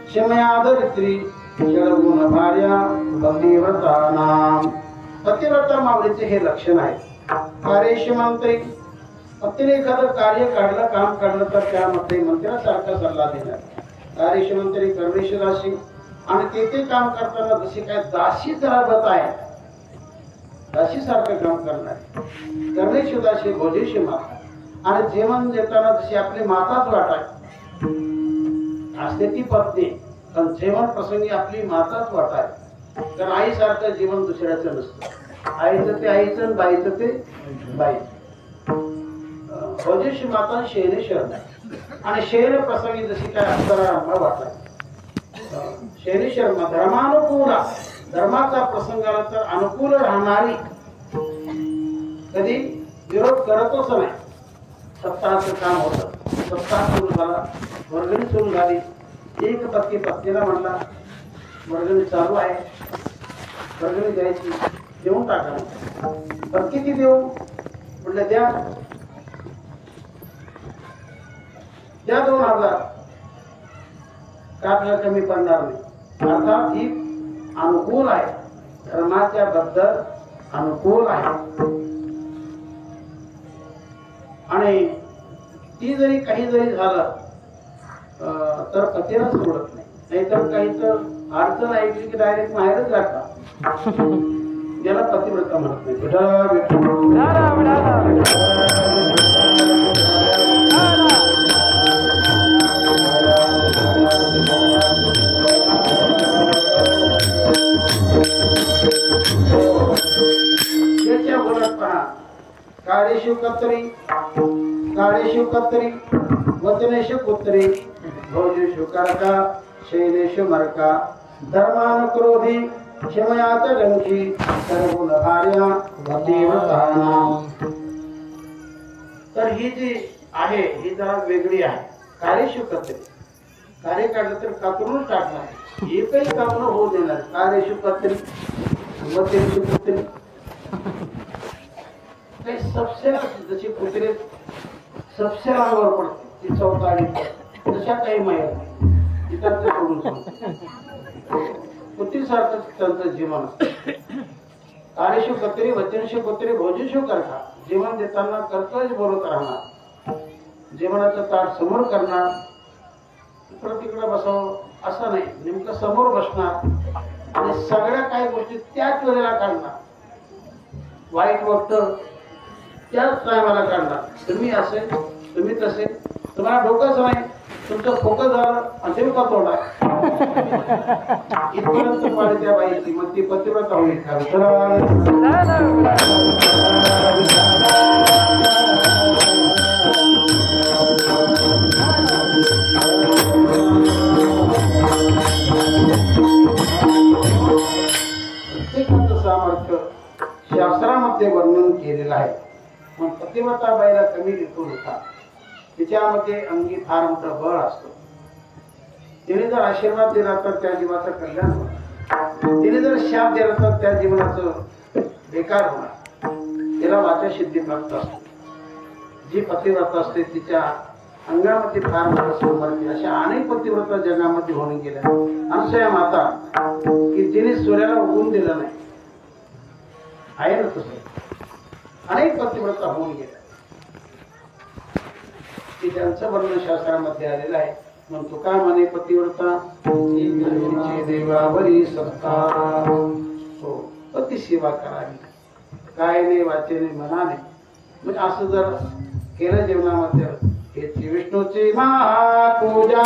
क्षमयाधरित्री, षडगुण भार्या, पतिव्रता नाम. पतिव्रता माऊलीचे हे लक्षण आहे. कार्येश मंत्री, पतीने एखादं कार्य काढलं, काम काढलं तर त्यामध्ये मंत्र्यासारखा सल्ला देणार. कार्येश मंत्री, कर्मेश दासी, आणि ते काम करताना जशी काय दासीच राबत आहे दाशीसारखं काम करणारी, करणेशी दाशी भोजेशी माता, आणि जेवण देताना जशी आपली माताच वाटाय असते ती पत्नी, पण जेवण प्रसंगी आपली माताच वाटाय. कारण आईसारखं जीवन दुसऱ्याचं नसतं. आईचं ते आईचं आणि बाईचं ते बाई. भोजेशी माता शयनेश्वर, आणि शयन प्रसंगी जशी काय अप्सरा रंभा वाटाय. शयनेश्वर धर्मानुकूल, धर्माचा प्रसंग आला तर अनुकूल राहणारी, कधी विरोध करतच नाही. सप्ताहाचं काम होतं, सप्ताह सुरू झाला, वर्गणी सुरू झाली. एक पत्नी पत्नीला म्हणला वर्गणी चालू आहे, वर्गणी द्यायची, देऊन टाका. पण किती देऊ म्हटलं, द्या 2000, का आपल्याला कमी पडणार नाही. अर्थात ही अनुकूल आहे, धर्माच्या बद्दल अनुकूल आहे. आणि ती जरी काही जरी झालं तर पतीला सोडत नाही. नाहीतर काही तर अडचण ऐकली की डायरेक्ट माहेरच लागतात. याला पतिव्रता म्हणत नाही. याच्या बोलत पहा, काळेशिव कत्तरी, काळेशिव कत्तरी, वचनेशु पुत्री, भोजेशु करका, शैलेशु मरका, धर्मान क्रोधी, क्षमयाच लंकी, सर्वगुण भार्या पतिव्रता. तर ही जी आहे ही जरा वेगळी आहे. काळेशिव कत्तरी, कार्य काढलं तर कातरूनच टाकणार, एकही काम न होऊ देणार. काळेशिव कत्तरी, वचनेशु पुत्री, काही सबसे जशी पुत्री सबसे रांगावर पडते ती चौथाळी, तशा काही महिला इतर सोडून पुत्रीसारखं त्यांचं जीवन असतं. कार्यशु कत्री, वचनशु कत्री, भोजनशु करता. जीवन देताना कर्तव्य बोलत राहणार, जीवनाचं ताट समोर करणार. इकडं तिकडं बसावं असं नाही, नेमकं समोर बसणार आणि सगळ्या काही गोष्टी त्याच वेळेला काढणार. वाईट गोष्ट त्याच टायमाला काढणार. तुम्ही असे, तुम्ही तसे, तुम्हाला डोकंच नाही, तुमचं फोकस झालं आणि देव का तोडा इथपर्यंत पाहिजे त्या बाईची. मग ती पतिव्रता होईल का? प्रत्येकाचं सामर्थ्य शास्त्रामध्ये वर्णन केलेलं आहे. मग पतिव्रता बाईला कमी लेखू नका. तिच्यामध्ये अंगी फार मोठं बळ असतं. तिने जर आशीर्वाद दिला तर त्या जीवाचं कल्याण होणार, तिने जर शाप दिला तर त्या जीवनाचं बेकार होणार. तिला वाचा सिद्धी प्राप्त असते. जी पतिव्रता असते तिच्या अंगामध्ये फार मोठं सामर्थ्य. अशा अनेक पतिव्रता जगामध्ये होऊन गेल्या. अनसुया माता की जिने सूर्याला उगवून दिलं नाही, आहे ना तसं. अनेक पतिव्रता होऊन गेल्या की त्यांचं वर्णन शास्त्रामध्ये आलेलं आहे. म्हणतो काय म्हणे पतिव्रता देवावरी सत्ता, हो पती सेवा करावी, काय नाही वाचेने मनाने. म्हणजे असं जर केलं जीवनामध्ये, हेची विष्णूची महापूजा,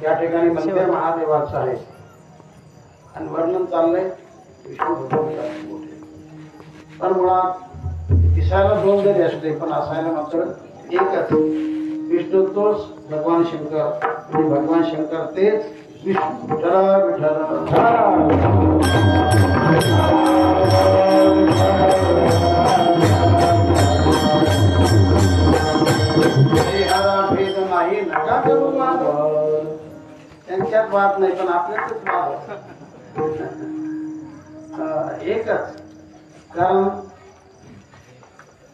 या ठिकाणी मंदिर महादेवाचं आहे आणि वर्णन चाललंय विष्णू भगवान मोठे. पण मुळात दिसायला दोन जरी असले पण असायला मात्र एकच. विष्णू तोच भगवान शंकर आणि भगवान शंकर तेच विष्णू. विठ्ठल विठ्ठल भेद नाही नका करू वाद. त्यांच्यात वाद नाही पण आपल्यातच वाद. एकच. कारण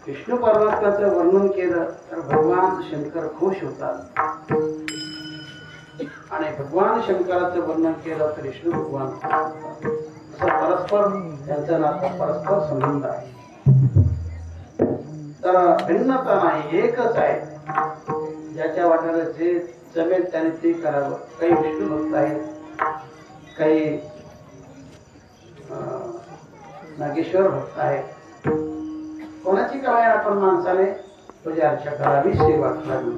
विष्णू परमात्म्याचं वर्णन केलं तर भगवान शंकर खुश होतात आणि भगवान शंकराचं वर्णन केलं तर विष्णू भगवान परस्पर त्यांचा नाता परस्पर संबंध आहे. तर भिन्नता नाही, एकच आहे. ज्याच्या वाट्याला जे जमेल त्याने ते करावं. काही विष्णू भक्त आहेत, काही नागेश्वर भक्त आहेत. कोणाची काय आपण माणसाने पूजा अर्चा करावी, सेवा करावी.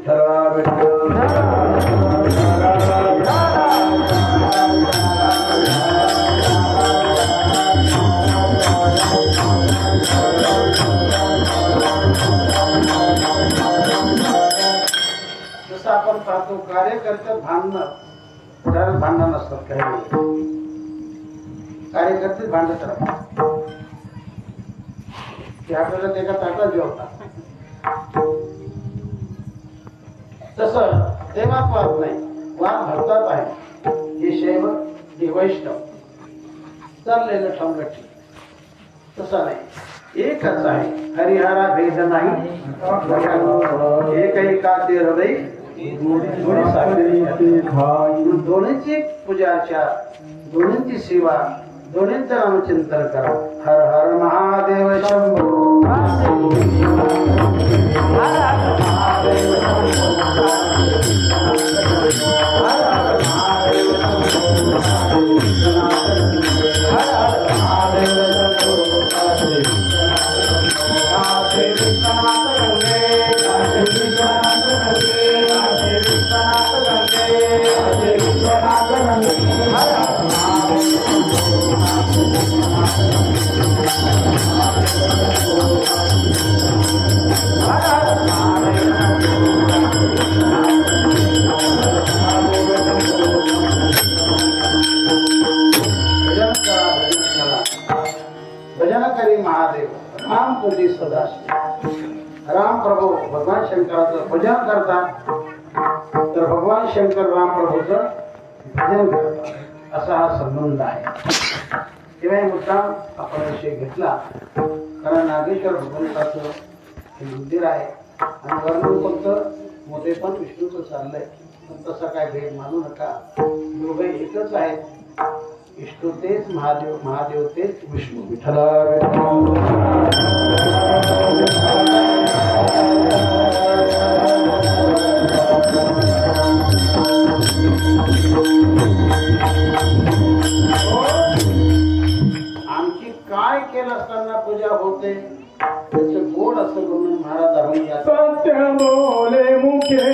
आपण पाहतो कार्यकर्त्यात भांडणं पुढाऱ्यात भांडणं नसतात. काही कार्यकर्ते भांडत राहतात. ते आपल्याला एका ताटात जेवतात. तसं देवात वाद नाही, वाद भरतात आहे. हे शैव हे वैष्णव चाललेलं ठमगठी तसं नाही, एकच आहे. हरिहरा भेद नाही, एकही का ते हृदय दोन्हीची पूजाच्या, दोन्हीची सेवा, दोन्हीचं नामचिंतन करा. हर हर महादेव शंभो. हर हर महादेव शंभो. हर हर महादेव शंभो. हर हर महादेव शंभो. काशी विश्वनाथ गंगे, काशी विश्वनाथ गंगे, काशी विश्वनाथ गंगे, काशी विश्वनाथ गंगे. हर हर महादेव शंभो. हर हर महादेव भजन करी महादेव राम तुझी सदाशिव. राम प्रभू भगवान शंकराचं भजन करतात तर भगवान शंकर राम प्रभूचं भजन करतात असा हा संबंध आहे. तेव्हा मुद्दाम आपण विषय घेतला कारण नागेश्वर भगवंताचं हे मंदिर आहे आणि वर्णन फक्त मोठे पण विष्णूचं चाललंय. पण तसा काय भेद मानू नका. दोघे एकच आहेत. विष्णू तेच महादेव, महादेव तेच विष्णू. विठ्ठल आणखी काय केलं असताना पूजा होते त्याचं गोड असं म्हणून महाराज आपण सत्य बोले मुखे,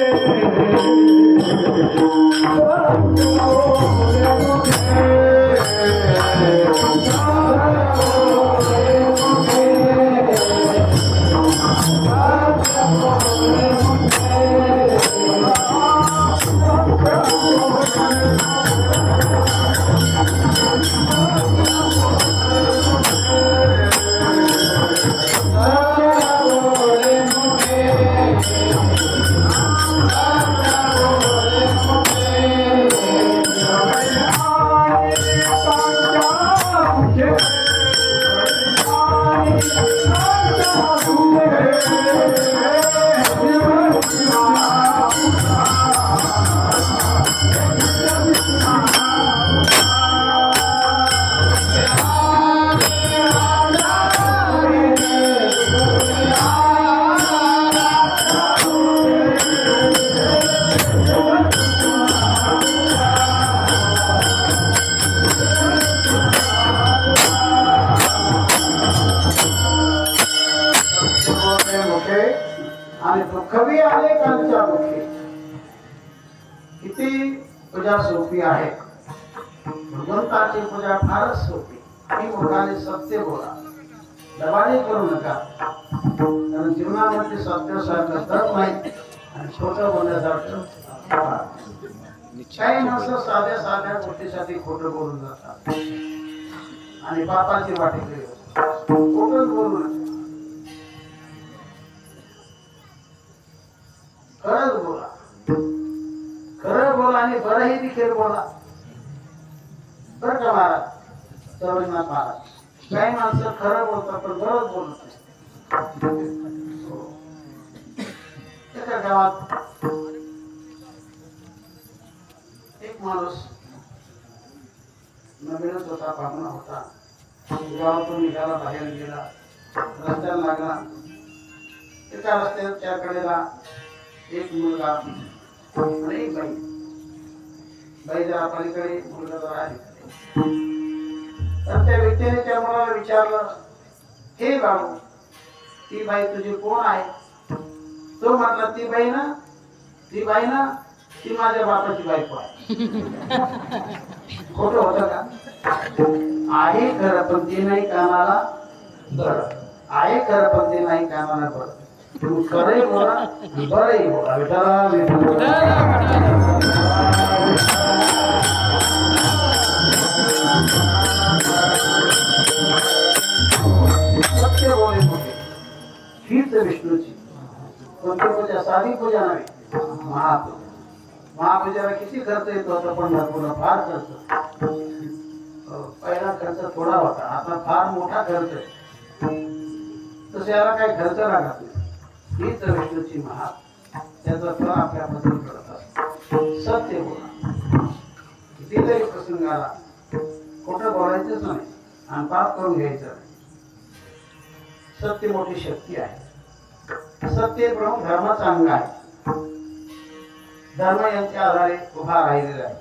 आणि दुःखवी आले कालच्या मुखे. किती पूजा सोपी आहे. भगवंताची पूजा फारच सोपी. ही मुखाने सत्य बोला, दबाणी करू नका. कारण जीवनामध्ये सत्य सारखं करत नाही आणि खोटं बोलण्यासारखं काही माणसं साध्या साध्या गोष्टीसाठी खोटं बोलून जातात आणि पापाची वाटेकडे खोटंच बोलू नका. खरंच बोला, खरं बोला आणि बरंही देखील बोला. बरं का महाराज, चौरीनाथ महाराज, काही माणसं खरं बोलतात पण बरंच बोलत नाही. एका गावात एक माणूस नवीनच होता, पाहुणा होता. गावातून निघाला, बाहेर गेला, रस्त्याला लागला. एका रस्त्याच्या कडेला एक मुलगा आणि एक बाई. बाई जरा पलीकडे, मुलगा जरा अलीकडे. तर त्या व्यक्तीने त्या मुलाला विचारलं, हे बाबू, ती बाई तुझी कोण आहे? तो म्हटला, ती बाई ना, ती माझ्या बापाची बायको आहे. खोटं होतं का? आहे खरं पण ते नाही कानाला बरं. आहे खरं पण ते नाही कानाला बरं. तू खरे बोला बरे बोला विठाला सत्य बोले मोठे हीच विष्णूची कोणती पूजा साधी पूजा नाही महापूजा महापूजेला किती खर्च येतो आता पंढरपूरला फार खर्च पहिला खर्च थोडा होता आता फार मोठा खर्च आहे तसे याला काही खर्च लागत नाही हीच विष्णूची महा त्याचा फळ आपल्याबद्दल करत असतो सत्य बोला कितीतरी प्रसंग आला खोटं बोलायचंच नाही आणि पाप करून घ्यायचं नाही सत्य मोठी शक्ती आहे सत्य प्रमुख धर्माचा अंग आहे धर्म यांच्या आधारे उभा राहिलेला आहे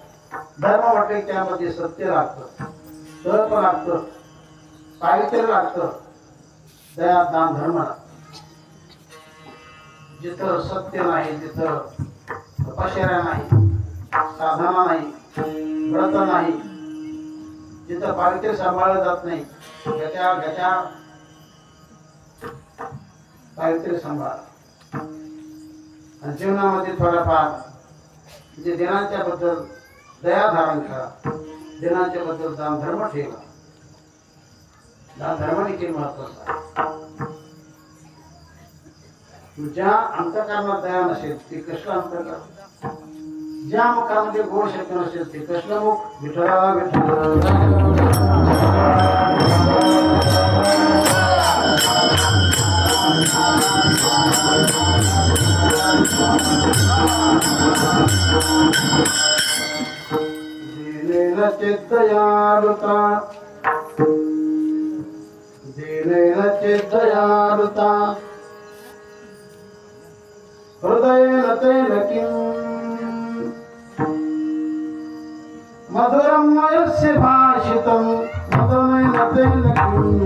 धर्म म्हटले त्यामध्ये सत्य लागतं सर्प लागतं पावित्र्य लागतं दया दान धर्म जिथं सत्य नाही तिथं तपश्चर्या नाही साधना नाही व्रत नाही जिथं पावित्र्य सांभाळलं जात नाही गजा पावित्र्य सांभाळ आणि जीवनामध्ये थोडाफार म्हणजे देण्याच्या बद्दल दया धारण करा देण्याच्या बद्दल दान धर्म ठेवा दान धर्म देखील महत्वाचा आहे ज्या अंतःकरणात दया नसेल ते कसलं अंतःकरण ज्या मुखामध्ये गोड शब्द नसेल ते कसलं मुख विठ्ठला दिनेन चित्तयारुता दिनेन चित्तयारुता हृदयेन तेन किम् मधुरं यस्य भाषितं मधुरेण तेन किम्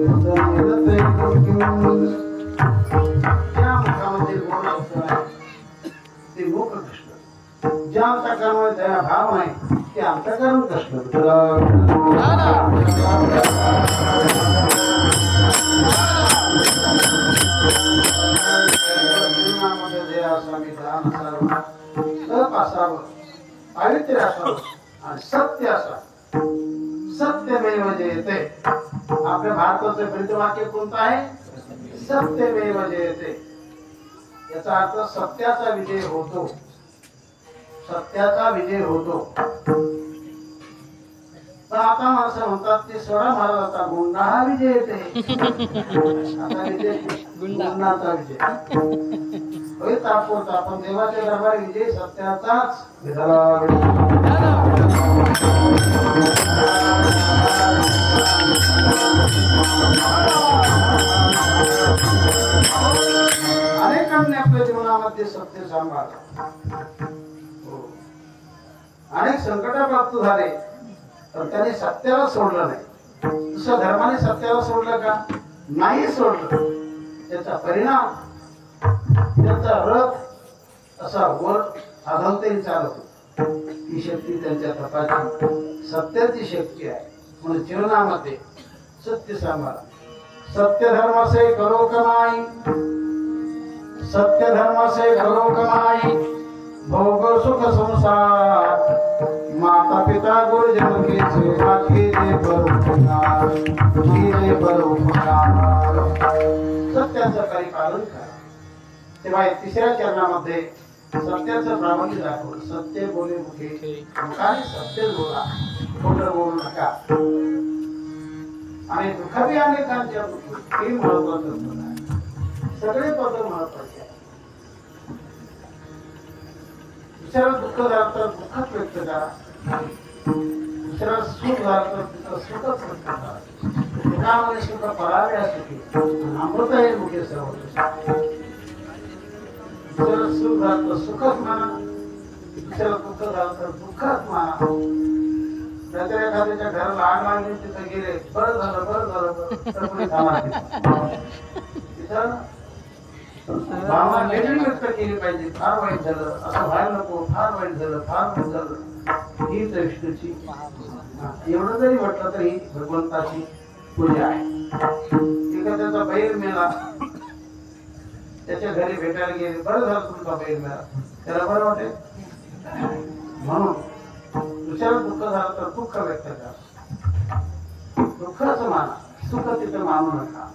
मधुरेण तेन किम् ज्या मुखामध्ये गोड शब्द आहे ते मुख कृष्ण ज्या अंतःकरणामध्ये दया भाव आहे ते अंतःकरण कृष्ण जीवनामध्ये दया असावी दान असावं तप असावं पावित्र्य असावं आणि सत्य असावं सत्यमेव जयते आपल्या भारताचं ब्रीदवाक्य कोणतं आहे सत्यमेव जयते याचा अर्थ सत्याचा विजय होतो सत्याचा विजय होतो पण आता माणसं म्हणतात ते सोडा महाराजाचा गुंडा हा विजय येते आता विजय गुंडाचा विजय होय तापवत आपण देवाच्या दरबारी विजय सत्याचाच अनेकांनी आपल्या जीवनामध्ये सत्य सांभाळलं अनेक संकट प्राप्त झाले तर त्याने सत्याला सोडलं नाही दुसऱ्या धर्माने सत्याला सोडलं का नाही सोडलं त्याचा परिणाम त्यांचा रथ असा वर अधमतेने चालतो ही शक्ती त्यांच्या तपाची सत्याची शक्ती आहे म्हणून जीवनामध्ये सत्य सांभाळा सत्य धर्म से करो कमाई सत्य धर्म से करो कमाई भोग सुख संसार माता पिता गुरुजन के सेवा कीजिए परोपकार कीजिए परोपकार सत्याचं परिपालन करा तेव्हा तिसऱ्या चरणामध्ये सत्याचं प्रामाणिक दाखवलं सत्य बोले मुखे मुखाने सत्य बोला खोटं बोलू नका आणि दुःख बी अनेकांच्या हे महत्वाचं पद आहे सगळे पद महत्वाचे आहे दुसऱ्याला दुःख झालं तर दुःखच व्यक्त करा दुसऱ्याला सुख झालं तर तिथं सुखच व्यक्त करा सुखामध्ये सुख पराव्या सुखी अमृत आहे मुखे सर्व दुसऱ्याला सुख झालं तर सुखच म्हणा दुसऱ्याला दुःख झालं तर दुःखच म्हणा नाहीतर एखाद्याच्या घराला आग लागली तिथं गेले बरं झालं तर कोणी थांबणार तिथं भावना वेगळी व्यक्त केली पाहिजे फार वाईट झालं असं व्हायला नको फार वाईट झालं फार वाईट झालं हीच विष्णूची एवढं जरी म्हटलं तरी भगवंताची पूजा आहे एखाद्याचा बैल मेला त्याच्या घरी भेटायला गेले, बरं झालं तुमचा बैल मिळाला, त्याला बरं वाटेल. म्हणून दुसऱ्याला दुःख झालं तर दुःख व्यक्त करा, दुःखच माना, सुख तिथं मानू नका.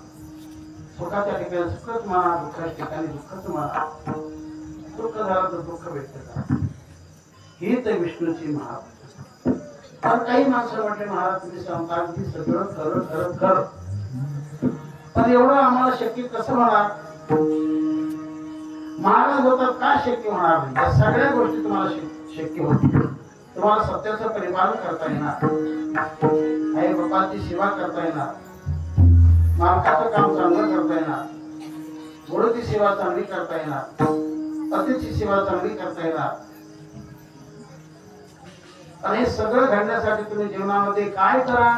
सुखाच्या ठिकाणी सुखच माना, दुःखाच्या ठिकाणी दुःखच माना. दुःख झालं तर दुःख व्यक्त करा. ही तर विष्णूची महाराज. तर काही माणसं म्हटले महाराज तुम्ही सांगता की सगळं खरं खरं खरं, पण एवढं आम्हाला शक्य कसं होणार? महाराज होतात का शक्य होणार नाही? या सगळ्या गोष्टी तुम्हाला शक्य होतील. तुम्हाला सत्याचं परिपालन करता येणार, आई बापाची सेवा करता येणार, मालकाचं काम चांगलं करता येणार, गुरुची सेवा चांगली करता येणार, पतीची सेवा चांगली करता येणार. आणि हे सगळं घडण्यासाठी तुम्ही जीवनामध्ये काय करा?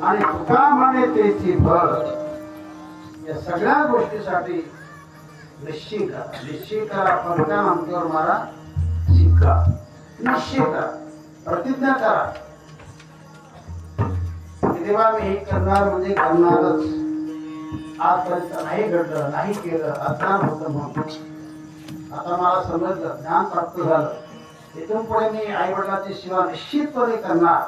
आणि तुका म्हणे तेची फळ. या सगळ्या गोष्टीसाठी निश्चय करा, निश्चय करा. पंका आमच्यावर मारा शिक्का. निश्चय करा, प्रतिज्ञा करा की देवा मी हे करणार म्हणजे करणारच. आजपर्यंत नाही घडलं, नाही केलं, अज्ञान होतं म्हणून आता मला समजलं, ज्ञान प्राप्त झालं. इथून पुढे मी आई वडिलांची सेवा निश्चितपणे करणार.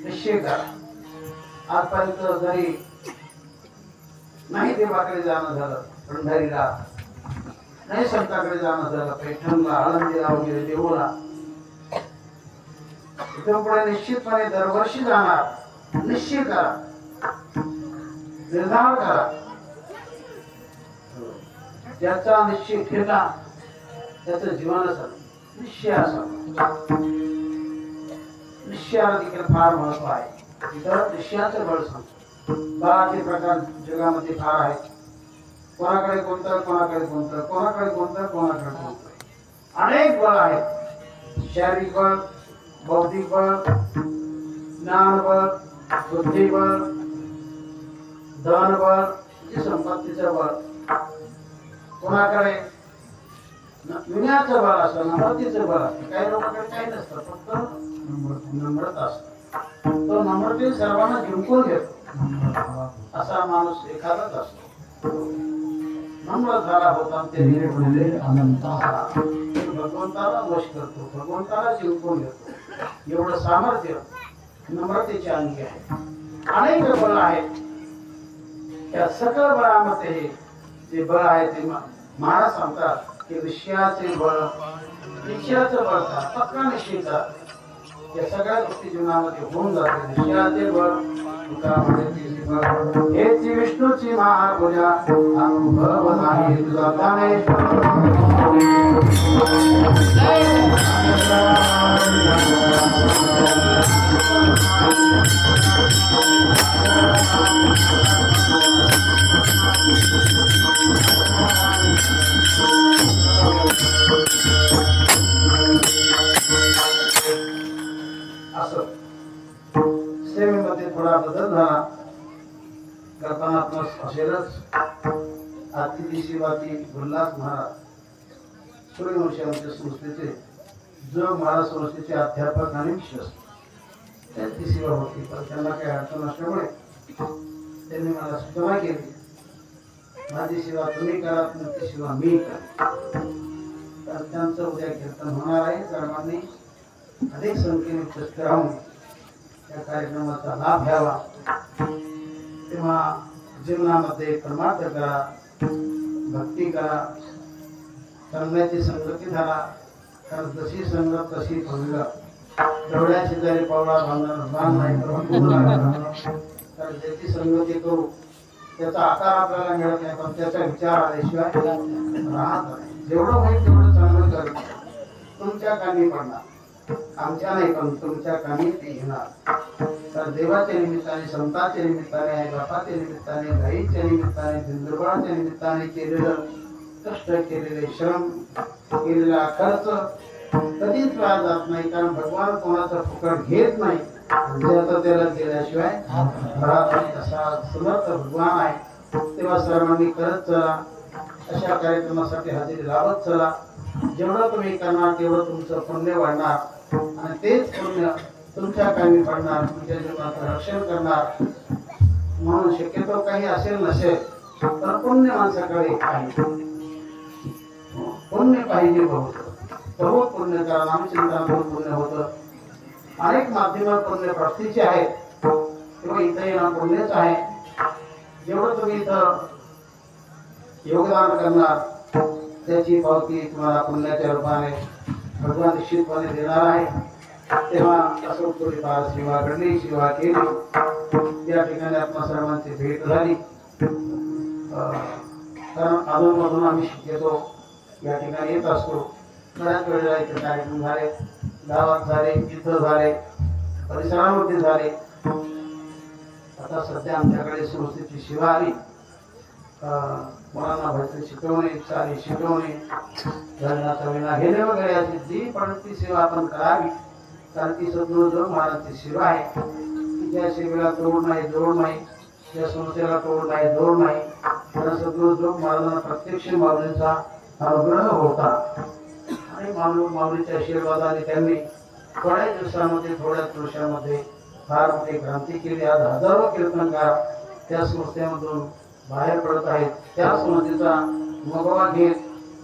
निश्चय करा. आजपर्यंत जरी नाही देवाकडे जाणं झालं, पंढरीला नाही, संताकडे जाणं झालं, पैठणला, आळंदीला वगैरे देऊला, इथून पुढे निश्चितपणे दरवर्षी जाणार. निश्चय करा, निर्धार करा. ज्याचा निश्चय ठेवला त्याचं जीवन असावं, निश्चय असावा. शिष्याला देखील फार महत्व आहे. इतर शिष्याचं बळ सांगतो. बळाचे प्रकार जगामध्ये फार आहेत. कोणाकडे कोणतं, कोणाकडे कोणतं, कोणाकडे कोणतं, कोणाकडे कोणतं, अनेक बळ आहेत. शारीरिक बळ, बौद्धिक बळ, ज्ञान बळ, बुद्धिबळ, धन बळ, म्हणजे संपत्तीचं बळ. कोणाकडे विनयाचं बळ असतं, नम्रतेचं बळ असतं. काही लोकांकडे काही नसतं, फक्त नम्रता असतं. तो नम्रतेने सर्वांना जिंकून घेतो असा माणूस एखादाच असतो. नम्र झाला होता ते भगवंताला वश करतो, भगवंताला जिंकून घेतो. एवढं सामर्थ्य नम्रतेच्या अंगी आहे. अनेक बळ आहेत. त्या सकल बळामध्ये जे बळ आहे ते महाराज सांगतात की विषयाचे बळ, निश्चयाचं बळ पक्का निश्चित या सगळ्या गोष्टी जीवनामध्ये होऊन जाते. विषयाचे बळ हेची विष्णूची महापूजा अनुभव नाही तुझा असं सेवेमध्ये थोडा बदल झाला. कल्पनात्मक असेलच. अतिथी शिवाती गुल्लास महाराज सूर्यवंशी आमच्या संस्थेचे जग महाराज संस्थेचे अध्यापक आणि विश्वस्त त्यांची सेवा होती. पण त्यांना काही अडचण नसल्यामुळे त्यांनी मला सूचना केली, माझी सेवा तुम्ही करा, तुमची सेवा मी करा. तर त्यांचं उद्या कीर्तन होणार आहे. सर्वांनी अधिक संख्येने उपस्थित राहून या कार्यक्रमाचा लाभ घ्यावा. तेव्हा जीवनामध्ये परमार्थ करा, भक्ती करा, करण्याची संगती धरा. कारण जशी संगत तशी फंग. तेवढ्या शेजारी पावला बांधणार नाही. तर ज्याची संगती करू त्याचा आकार आपल्याला मिळत नाही, पण त्याचा विचार आल्याशिवाय राहत नाही. जेवढं होईल तेवढं चांगलं कर. तुमच्या कामी पडणार, आमच्या नाही पण तुमच्या कामी ते येणार. तर देवाच्या निमित्ताने, संतांच्या निमित्ताने, आई बापाच्या निमित्ताने, गाईच्या निमित्ताने, दिंडोबाच्या निमित्ताने केलेलं कष्ट, केलेले श्रम, केलेला खर्च कधीच वाया जात नाही. कारण भगवान कोणाचा फुकट घेत नाही. ज्याचा त्याला गेल्याशिवाय राहत नाही असा समर्थ भगवान आहे. तेव्हा सर्वांनी करत चला. अशा कार्यक्रमासाठी हजेरी लावत चला. जेवढं तुम्ही करणार तेवढं तुमचं पुण्य वाढणार आणि तेच पुण्य तुमच्या कामी पडणार, तुमच्या जीवनाचं रक्षण करणार. म्हणून शक्यतो काही असेल नसेल तर पुण्य माणसाकडे आहे. पुण्य पाहिजे बहुत. सर्व पुण्य करा. नामचिंतन बहुत पुण्य होतं. अनेक माध्यम पुण्य प्राप्तीचे आहेत. तेव्हा इथं येणं पुण्यच आहे. जेवढं तुम्ही इथं योगदान करणार त्याची पावती तुम्हाला पुण्याच्या रूपाने भगवान निश्चितपणे देणार आहे. तेव्हा असं थोडीफार सेवा घडली, सेवा केली. त्या ठिकाणी आपल्या सर्वांची भेट झाली. कारण अधूनमधून आम्ही येतो, या ठिकाणी येत असतो. बऱ्याच वेळेला इथे कार्यक्रम झाले, गावात झाले, इथं झाले, परिसरामध्ये झाले. आता सध्या आमच्याकडे संस्थेची सेवा आली. मुलांना भजन शिकवणे, चाली शिकवणे, लग्नाचा विना घेणे वगैरे अशी जी पण ती सेवा आपण करावी. कारण ती सद्गुरू महाराजची सेवा आहे. ज्या सेवेला तोड नाही, जोड नाही, ज्या संस्थेला तोड नाही, जोड नाही, त्या सद्गुरू महाराजांना प्रत्यक्ष माऊलींचा अनुग्रह होता. आणि माऊलीच्या आशीर्वादाने त्यांनी थोड्या दिवसामध्ये, थोड्याच वर्षामध्ये फार मोठी क्रांती केली. आज हजारो कीर्तनकार त्या संस्थेमधून बाहेर पडत आहेत. त्या संस्थेचा मगवा घेत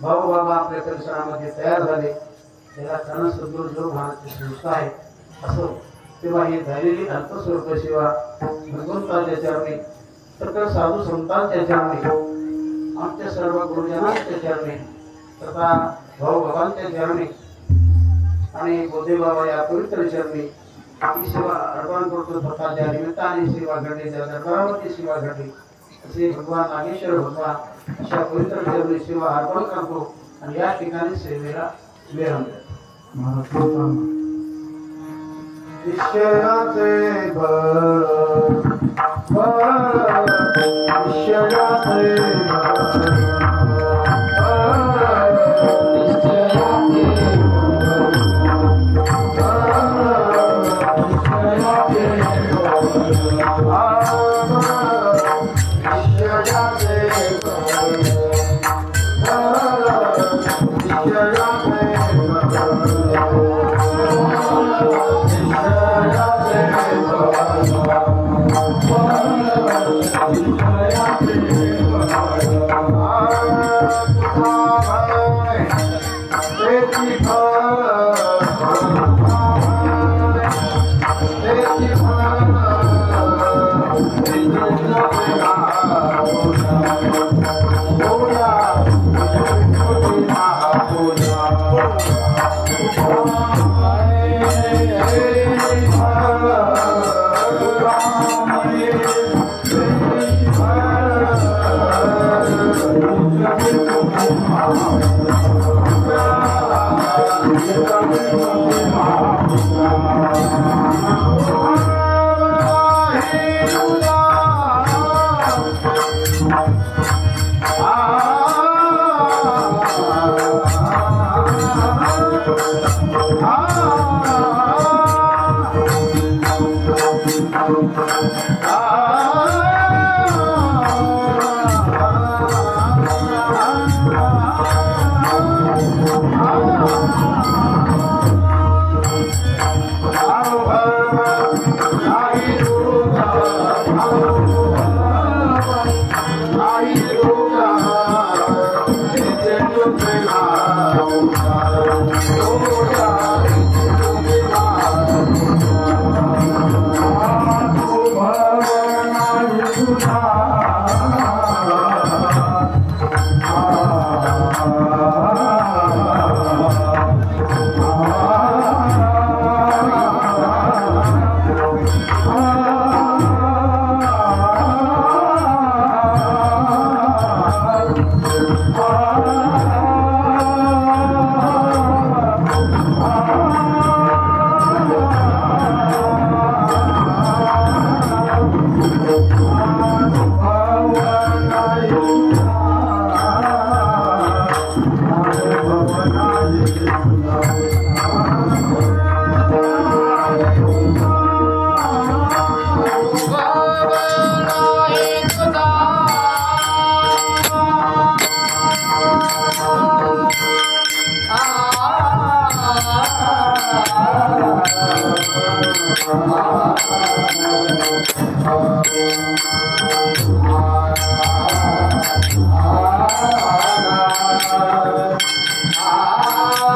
भाऊ बाबा आपल्या परिसरामध्ये तयार झाले. त्याला कारण सद्गुरू महाराजची संस्था आहे असं. तेव्हा ही झालेली अल्पस्वरूप सेवा भगवंताच्या चरणी, सकल साधू संतांच्या चरणी, आमच्या सर्व गुरुजनांच्या चरणी तथा भाऊ बाबांच्या चरणी आणि बोधे बाबा या पवित्र चरणी ही सेवा अर्पण करतो. तथा ज्या निमित्ताने सेवा घडली, त्या दरबारावरती सेवा घडली, श्री भगवान नागेश्वर भगवान अशा पवित्र चरणी सेवा अर्पण करतो आणि या ठिकाणी सेवेला विराम देतो. ईश्वराचे